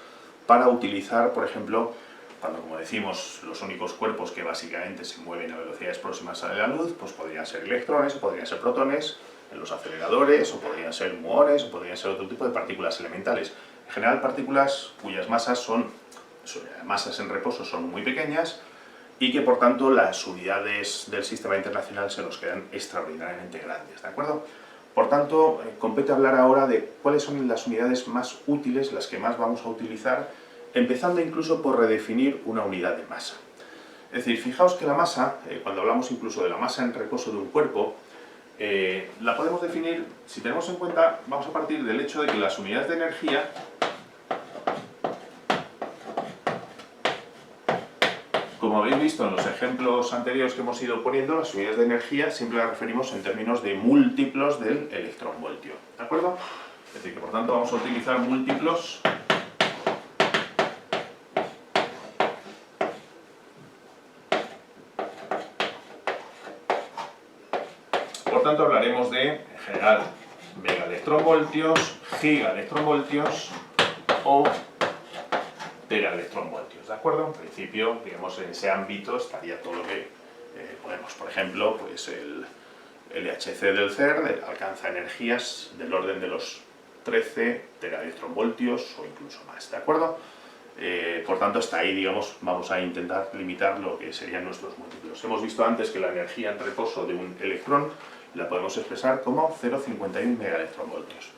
para utilizar, por ejemplo, cuando, como decimos, los únicos cuerpos que básicamente se mueven a velocidades próximas a la luz, pues podrían ser electrones, o podrían ser protones, en los aceleradores, o podrían ser muones, o podrían ser otro tipo de partículas elementales. En general, partículas cuyas masas en reposo son muy pequeñas y que por tanto las unidades del sistema internacional se nos quedan extraordinariamente grandes, ¿de acuerdo? Por tanto, compete hablar ahora de cuáles son las unidades más útiles, las que más vamos a utilizar, empezando incluso por redefinir una unidad de masa. Es decir, fijaos que la masa, cuando hablamos incluso de la masa en reposo de un cuerpo, la podemos definir, si tenemos en cuenta, vamos a partir del hecho de que las unidades de energía, como habéis visto en los ejemplos anteriores que hemos ido poniendo, las unidades de energía siempre las referimos en términos de múltiplos del electronvoltio, ¿de acuerdo? Es decir, que por tanto vamos a utilizar múltiplos por tanto hablaremos de, en general, megaelectronvoltios, gigaelectronvoltios o teraelectronvoltios, ¿de acuerdo? En principio, digamos, en ese ámbito estaría todo lo que podemos. Por ejemplo, pues el LHC del CERN alcanza energías del orden de los 13 teraelectronvoltios o incluso más, ¿de acuerdo? Por tanto, hasta ahí, digamos, vamos a intentar limitar lo que serían nuestros múltiplos. Hemos visto antes que la energía en reposo de un electrón la podemos expresar como 0,51 megaelectronvoltios.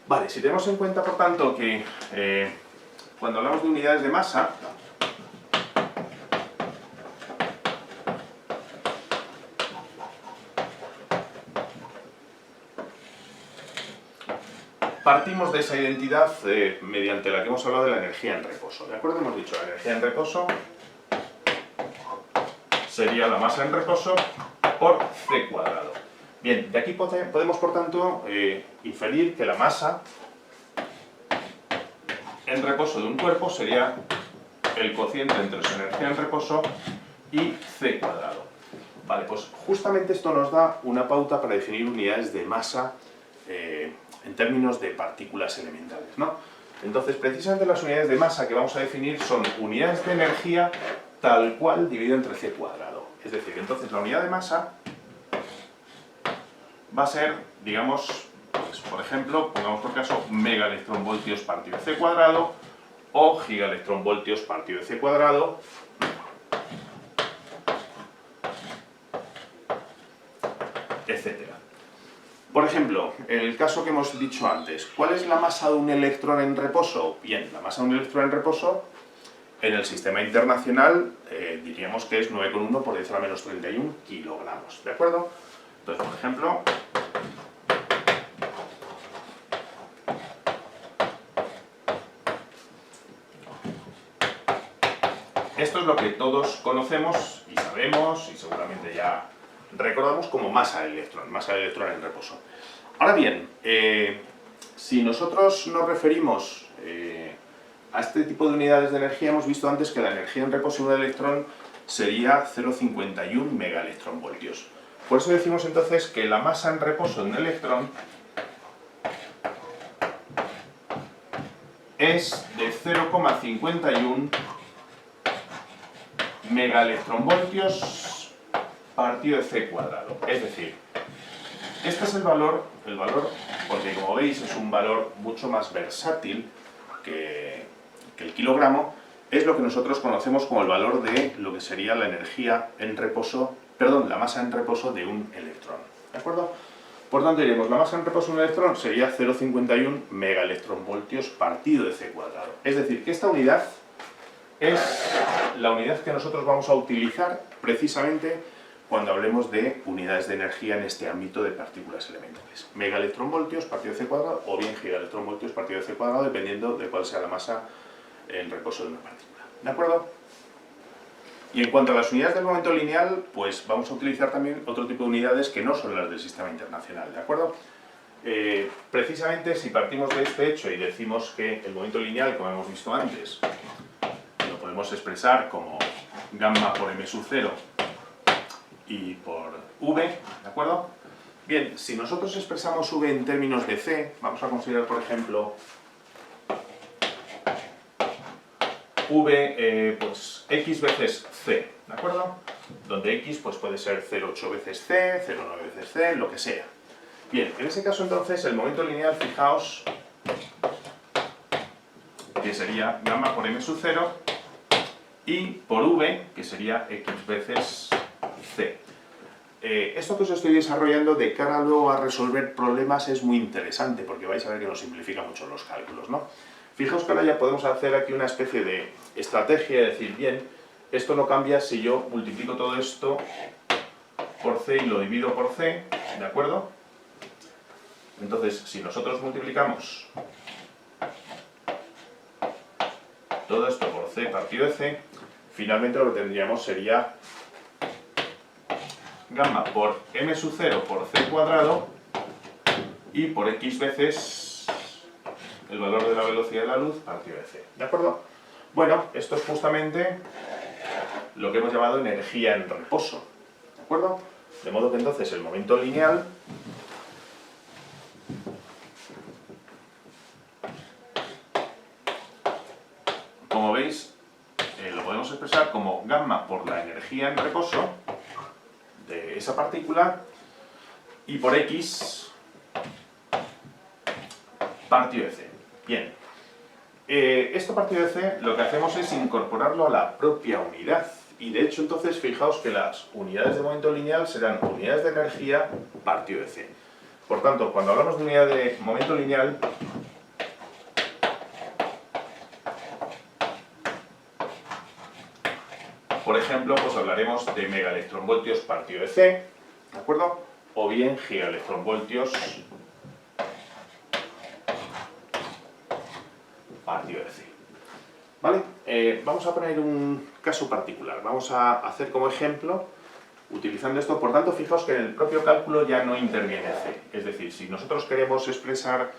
Vale, si tenemos en cuenta, por tanto, que cuando hablamos de unidades de masa, partimos de esa identidad mediante la que hemos hablado de la energía en reposo, ¿de acuerdo? Hemos dicho la energía en reposo sería la masa en reposo por c cuadrado. Bien, de aquí podemos, por tanto, inferir que la masa en reposo de un cuerpo sería el cociente entre su energía en reposo y c cuadrado. Vale, pues justamente esto nos da una pauta para definir unidades de masa en términos de partículas elementales, ¿no? Entonces, precisamente las unidades de masa que vamos a definir son unidades de energía tal cual dividido entre c cuadrado. Es decir, entonces la unidad de masa va a ser, digamos, pues, por ejemplo, pongamos por caso megaelectronvoltios partido c cuadrado o gigaelectronvoltios partido c cuadrado, etcétera. Por ejemplo, en el caso que hemos dicho antes, ¿cuál es la masa de un electrón en reposo? Bien, la masa de un electrón en reposo en el sistema internacional diríamos que es 9,1 por 10 a la menos 31 kilogramos, ¿de acuerdo? Entonces, por ejemplo, esto es lo que todos conocemos y sabemos y seguramente ya recordamos como masa de electrón en reposo. Ahora bien, si nosotros nos referimos a este tipo de unidades de energía, hemos visto antes que la energía en reposo de un electrón sería 0,51 megaelectronvoltios. Por eso decimos entonces que la masa en reposo de un electrón es de 0,51 megaelectronvoltios partido de C cuadrado. Es decir, este es el valor, porque como veis es un valor mucho más versátil que el kilogramo, es lo que nosotros conocemos como el valor de lo que sería la energía en reposo, perdón, la masa en reposo de un electrón. ¿De acuerdo? Por tanto diremos, la masa en reposo de un electrón sería 0,51 megaelectronvoltios partido de C cuadrado. Es decir, que esta unidad es la unidad que nosotros vamos a utilizar precisamente cuando hablemos de unidades de energía en este ámbito de partículas elementales. Megaelectronvoltios partido de C cuadrado o bien gigaelectronvoltios partido de C cuadrado, dependiendo de cuál sea la masa en reposo de una partícula. ¿De acuerdo? Y en cuanto a las unidades del momento lineal, pues vamos a utilizar también otro tipo de unidades que no son las del sistema internacional. ¿De acuerdo? Precisamente si partimos de este hecho y decimos que el momento lineal, como hemos visto antes, lo podemos expresar como gamma por m sub 0 y por v, ¿de acuerdo? Bien, si nosotros expresamos v en términos de c, vamos a considerar, por ejemplo, v, pues x veces c, ¿de acuerdo? Donde x pues, puede ser 0,8 veces c, 0,9 veces c, lo que sea. Bien, en ese caso entonces el momento lineal, fijaos, que sería gamma por m sub 0 y por v, que sería x veces c. Esto que os estoy desarrollando de cara luego a resolver problemas es muy interesante porque vais a ver que nos simplifica mucho los cálculos, ¿no? Fijaos que ahora ya podemos hacer aquí una especie de estrategia de decir, bien, esto no cambia si yo multiplico todo esto por c y lo divido por c, ¿de acuerdo? Entonces, si nosotros multiplicamos todo esto por c partido de c, finalmente lo que tendríamos sería gamma por m sub 0 por c cuadrado y por x veces el valor de la velocidad de la luz partido de c. ¿De acuerdo? Bueno, esto es justamente lo que hemos llamado energía en reposo. ¿De acuerdo? De modo que entonces el momento lineal como veis lo podemos expresar como gamma por la energía en reposo de esa partícula y por x partido de c. Bien, esto partido de c lo que hacemos es incorporarlo a la propia unidad y de hecho entonces fijaos que las unidades de momento lineal serán unidades de energía partido de c. Por tanto, cuando hablamos de unidad de momento lineal, por ejemplo, pues hablaremos de megaelectronvoltios partido de c, ¿de acuerdo? O bien gigaelectronvoltios partido de c. ¿Vale? Vamos a poner un caso particular. Vamos a hacer como ejemplo, utilizando esto, por tanto, fijaos que en el propio cálculo ya no interviene c. Es decir, si nosotros queremos expresar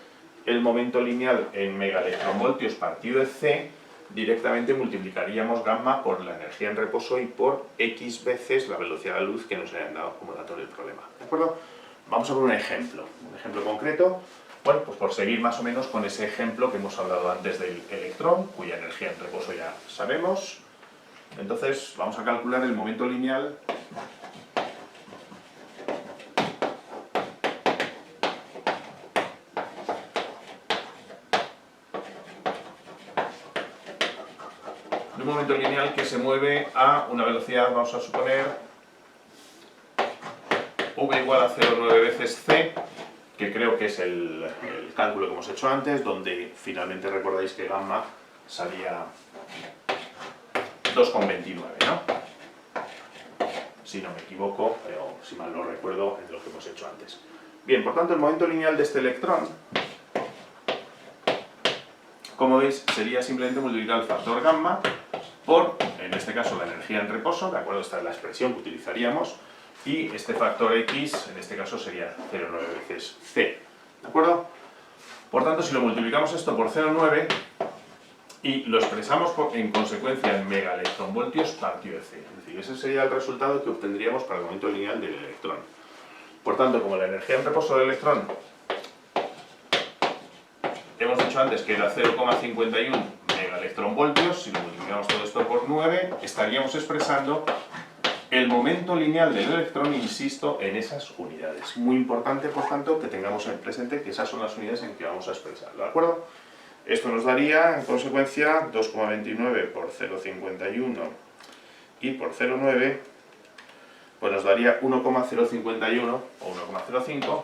el momento lineal en megaelectronvoltios partido de c, directamente multiplicaríamos gamma por la energía en reposo y por x veces la velocidad de la luz que nos hayan dado como dato del problema. ¿De acuerdo? Vamos a ver un ejemplo concreto. Bueno, pues por seguir más o menos con ese ejemplo que hemos hablado antes del electrón, cuya energía en reposo ya sabemos. Entonces, vamos a calcular el momento lineal de un momento lineal que se mueve a una velocidad, vamos a suponer, v igual a 0,9 veces c, que creo que es el cálculo que hemos hecho antes, donde finalmente recordáis que gamma salía 2,29, ¿no? Si no me equivoco, o si mal no recuerdo, es lo que hemos hecho antes. Bien, por tanto, el momento lineal de este electrón, como veis, sería simplemente multiplicar el factor gamma por, en este caso, la energía en reposo, ¿de acuerdo? Esta es la expresión que utilizaríamos, y este factor x, en este caso, sería 0,9 veces c. ¿De acuerdo? Por tanto, si lo multiplicamos esto por 0,9 y lo expresamos en consecuencia en megaelectronvoltios partido de C, es decir, ese sería el resultado que obtendríamos para el momento lineal del electrón. Por tanto, como la energía en reposo del electrón hemos dicho antes que era 0,51 megaelectronvoltios, si lo multiplicamos todo esto por 9, estaríamos expresando el momento lineal del electrón, insisto, en esas unidades. Muy importante, por tanto, que tengamos en presente que esas son las unidades en que vamos a expresarlo, ¿de acuerdo? Esto nos daría, en consecuencia, 2,29 por 0,51 y por 0,9, pues nos daría 1,051 o 1,05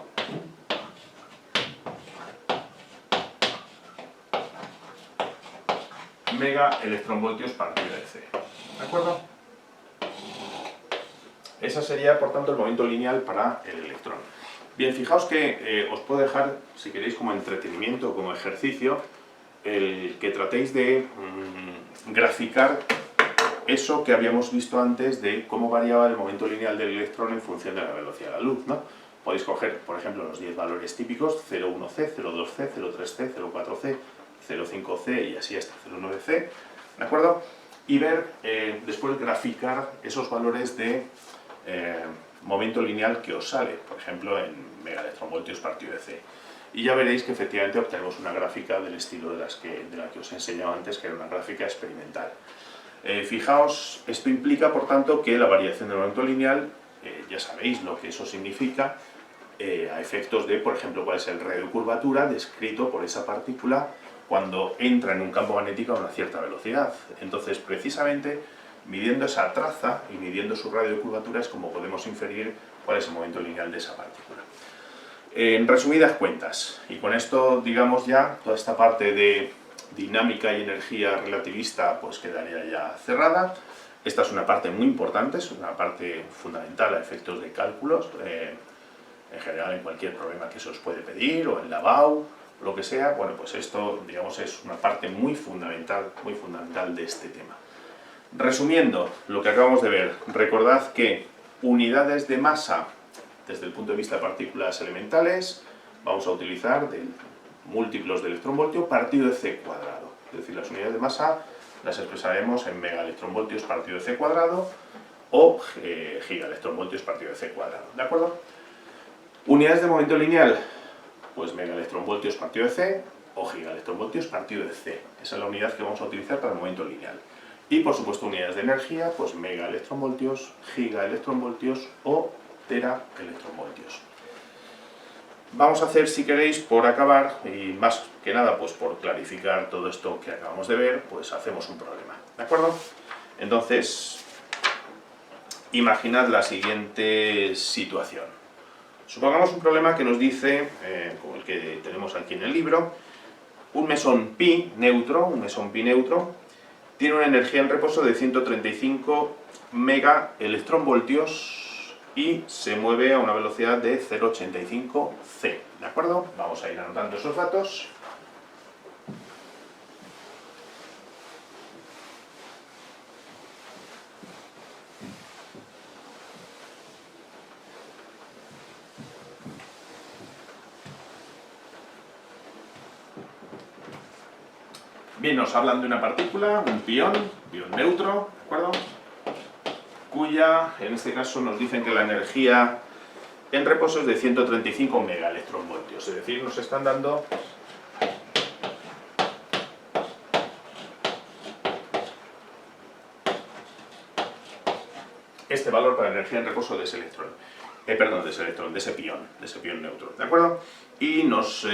megaelectronvoltios partido de C. ¿De acuerdo? Ese sería, por tanto, el momento lineal para el electrón. Bien, fijaos que os puedo dejar, si queréis, como entretenimiento o como ejercicio, el que tratéis de graficar eso que habíamos visto antes de cómo variaba el momento lineal del electrón en función de la velocidad de la luz, ¿no? Podéis coger, por ejemplo, los 10 valores típicos, 0,1C, 0,2C, 0,3C, 0,4C, 0,5C y así hasta 0,9C, ¿de acuerdo? Y ver, después graficar esos valores de momento lineal que os sale, por ejemplo, en megaelectronvoltios partido de C. Y ya veréis que efectivamente obtenemos una gráfica del estilo de la que os he enseñado antes, que era una gráfica experimental. Fijaos, esto implica, por tanto, que la variación del momento lineal, ya sabéis lo que eso significa, a efectos de, por ejemplo, cuál es el radio de curvatura descrito por esa partícula cuando entra en un campo magnético a una cierta velocidad. Entonces, precisamente, midiendo esa traza y midiendo su radio de curvatura es como podemos inferir cuál es el momento lineal de esa partícula. En resumidas cuentas, y con esto, digamos ya, toda esta parte de dinámica y energía relativista pues quedaría ya cerrada. Esta es una parte muy importante, es una parte fundamental a efectos de cálculos, en general en cualquier problema que se os puede pedir, o en la BAU, lo que sea. Bueno, pues esto, digamos, es una parte muy fundamental de este tema. Resumiendo lo que acabamos de ver, recordad que unidades de masa, desde el punto de vista de partículas elementales, vamos a utilizar múltiplos de electronvoltio partido de C cuadrado. Es decir, las unidades de masa las expresaremos en megaelectronvoltios partido de C cuadrado o gigaelectronvoltios partido de C cuadrado. ¿De acuerdo? Unidades de momento lineal, pues megaelectronvoltios partido de C o gigaelectronvoltios partido de C. Esa es la unidad que vamos a utilizar para el momento lineal. Y por supuesto unidades de energía, pues megaelectronvoltios, gigaelectronvoltios o teraelectronvoltios. Vamos a hacer, si queréis, por acabar, y más que nada pues por clarificar todo esto que acabamos de ver, pues hacemos un problema, ¿de acuerdo? Entonces, imaginad la siguiente situación. Supongamos un problema que nos dice, como el que tenemos aquí en el libro, un mesón pi neutro, tiene una energía en reposo de 135 megaelectronvoltios y se mueve a una velocidad de 0,85 C. ¿De acuerdo? Vamos a ir anotando esos datos. Bien, nos hablan de una partícula, un pión neutro, ¿de acuerdo? Cuya, en este caso, nos dicen que la energía en reposo es de 135 megaelectronvoltios, es decir, nos están dando este valor para la energía en reposo de ese electrón. De ese pión neutro, ¿de acuerdo? Y nos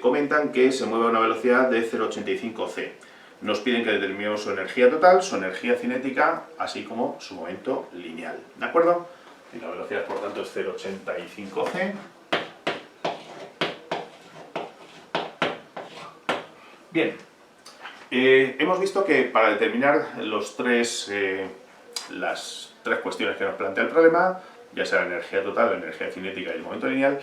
comentan que se mueve a una velocidad de 0,85 C. Nos piden que determinemos su energía total, su energía cinética, así como su momento lineal, ¿de acuerdo? Y la velocidad, por tanto, es 0,85 C. Bien, hemos visto que para determinar las tres cuestiones que nos plantea el problema, ya sea la energía total, la energía cinética y el momento lineal,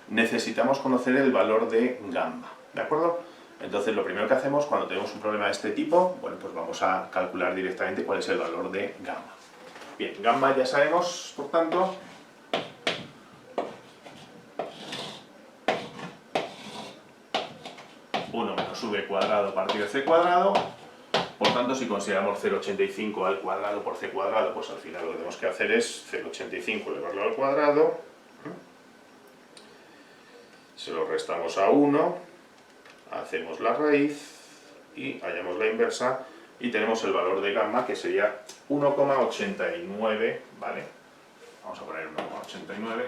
necesitamos conocer el valor de gamma, ¿de acuerdo? Entonces lo primero que hacemos cuando tenemos un problema de este tipo, bueno, pues vamos a calcular directamente cuál es el valor de gamma. Bien, gamma ya sabemos, por tanto, 1 menos v cuadrado partido de c cuadrado. Por tanto, si consideramos 0,85 al cuadrado por c cuadrado, pues al final lo que tenemos que hacer es 0,85 elevarlo al cuadrado. Se lo restamos a 1, hacemos la raíz y hallamos la inversa y tenemos el valor de gamma, que sería 1,89, ¿vale? Vamos a poner 1,89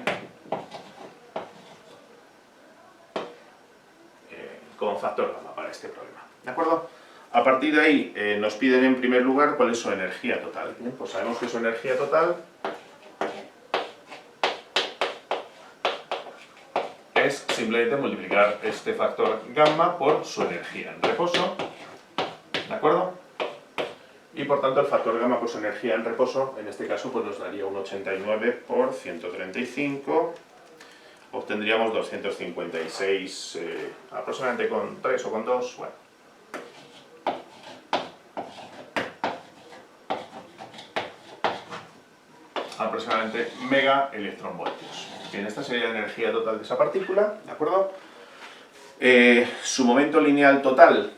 como factor gamma para este problema, ¿de acuerdo? A partir de ahí nos piden en primer lugar cuál es su energía total. Bien, pues sabemos que su energía total es simplemente multiplicar este factor gamma por su energía en reposo, ¿de acuerdo? Y por tanto el factor gamma por su energía en reposo, en este caso, pues nos daría un 89 por 135, obtendríamos 256, aproximadamente con 3 o con 2, bueno. Aproximadamente mega electronvoltios. Bien, esta sería la energía total de esa partícula, ¿de acuerdo? Su momento lineal total.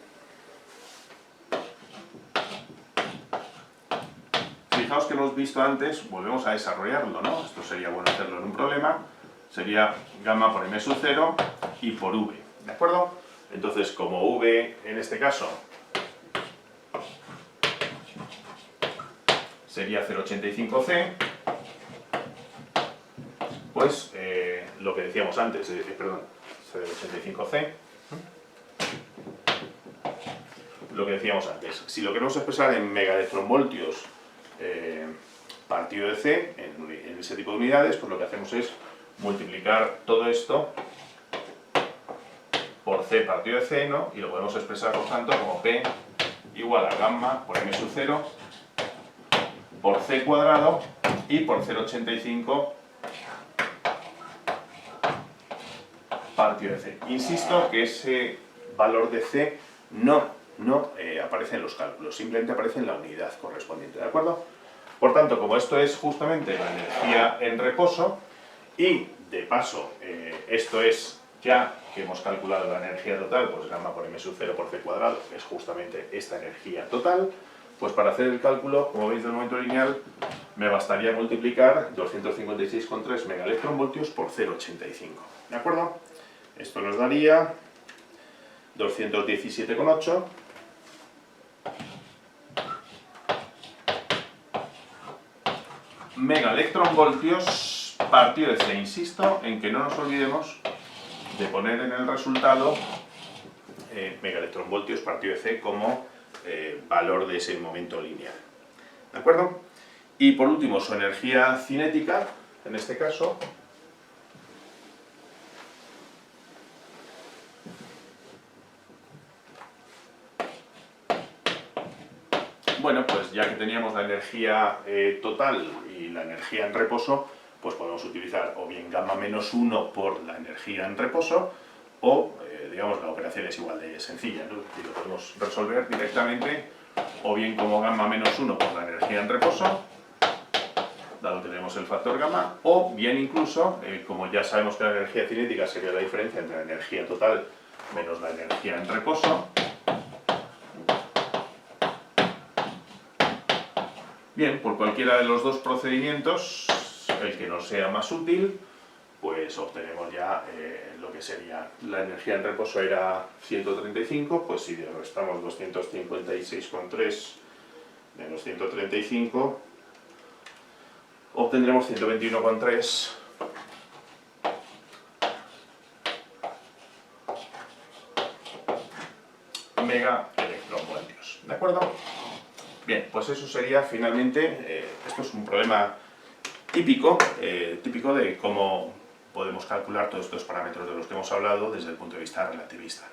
Fijaos que hemos visto antes, volvemos a desarrollarlo, ¿no? Esto sería bueno hacerlo en un problema. Sería gamma por m sub 0 y por v, ¿de acuerdo? Entonces, como v en este caso sería 0,85c, pues lo que decíamos antes, perdón, 0,85c, lo que decíamos antes, si lo queremos expresar en megaelectronvoltios partido de c, en ese tipo de unidades, pues lo que hacemos es multiplicar todo esto por c partido de c, ¿no? Y lo podemos expresar, por tanto, como p igual a gamma por m sub 0 por c cuadrado y por 0,85 partido de c. Insisto que ese valor de c no aparece en los cálculos, simplemente aparece en la unidad correspondiente, ¿de acuerdo? Por tanto, como esto es justamente la energía en reposo y, de paso, esto es ya que hemos calculado la energía total, pues gamma por m sub 0 por c cuadrado, que es justamente esta energía total, pues para hacer el cálculo, como veis del momento lineal, me bastaría multiplicar 256,3 megaelectronvoltios por 0,85, ¿de acuerdo? Esto nos daría 217,8 megaelectronvoltios partido de c. Insisto en que no nos olvidemos de poner en el resultado megaelectronvoltios partido de c como valor de ese momento lineal, ¿de acuerdo? Y por último, su energía cinética, en este caso, bueno, pues ya que teníamos la energía total y la energía en reposo, pues podemos utilizar o bien gamma menos 1 por la energía en reposo, o, digamos, la operación es igual de sencilla, ¿no? Y lo podemos resolver directamente, o bien como gamma menos 1 por la energía en reposo, dado que tenemos el factor gamma, o bien incluso, como ya sabemos que la energía cinética sería la diferencia entre la energía total menos la energía en reposo. Bien, por cualquiera de los dos procedimientos, el que nos sea más útil, pues obtenemos ya lo que sería la energía en reposo era 135, pues si restamos 256,3 menos 135, obtendremos 121,3 megaelectronvoltios, ¿de acuerdo? Bien, pues eso sería finalmente, esto es un problema típico de cómo podemos calcular todos estos parámetros de los que hemos hablado desde el punto de vista relativista.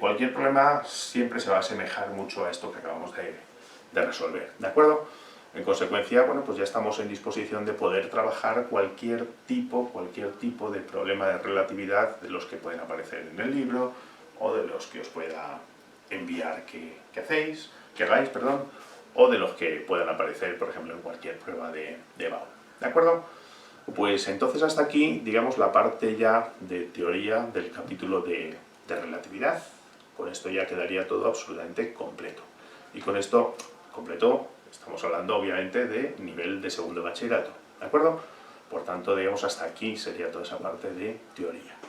Cualquier problema siempre se va a asemejar mucho a esto que acabamos de resolver, ¿de acuerdo? En consecuencia, bueno, pues ya estamos en disposición de poder trabajar cualquier tipo de problema de relatividad de los que pueden aparecer en el libro o de los que os pueda enviar que hagáis, perdón, o de los que puedan aparecer, por ejemplo, en cualquier prueba de BAU. ¿De acuerdo? Pues entonces hasta aquí, digamos, la parte ya de teoría del capítulo de relatividad. Con esto ya quedaría todo absolutamente completo. Y con esto, completo, estamos hablando obviamente de nivel de segundo de bachillerato, ¿de acuerdo? Por tanto, digamos, hasta aquí sería toda esa parte de teoría.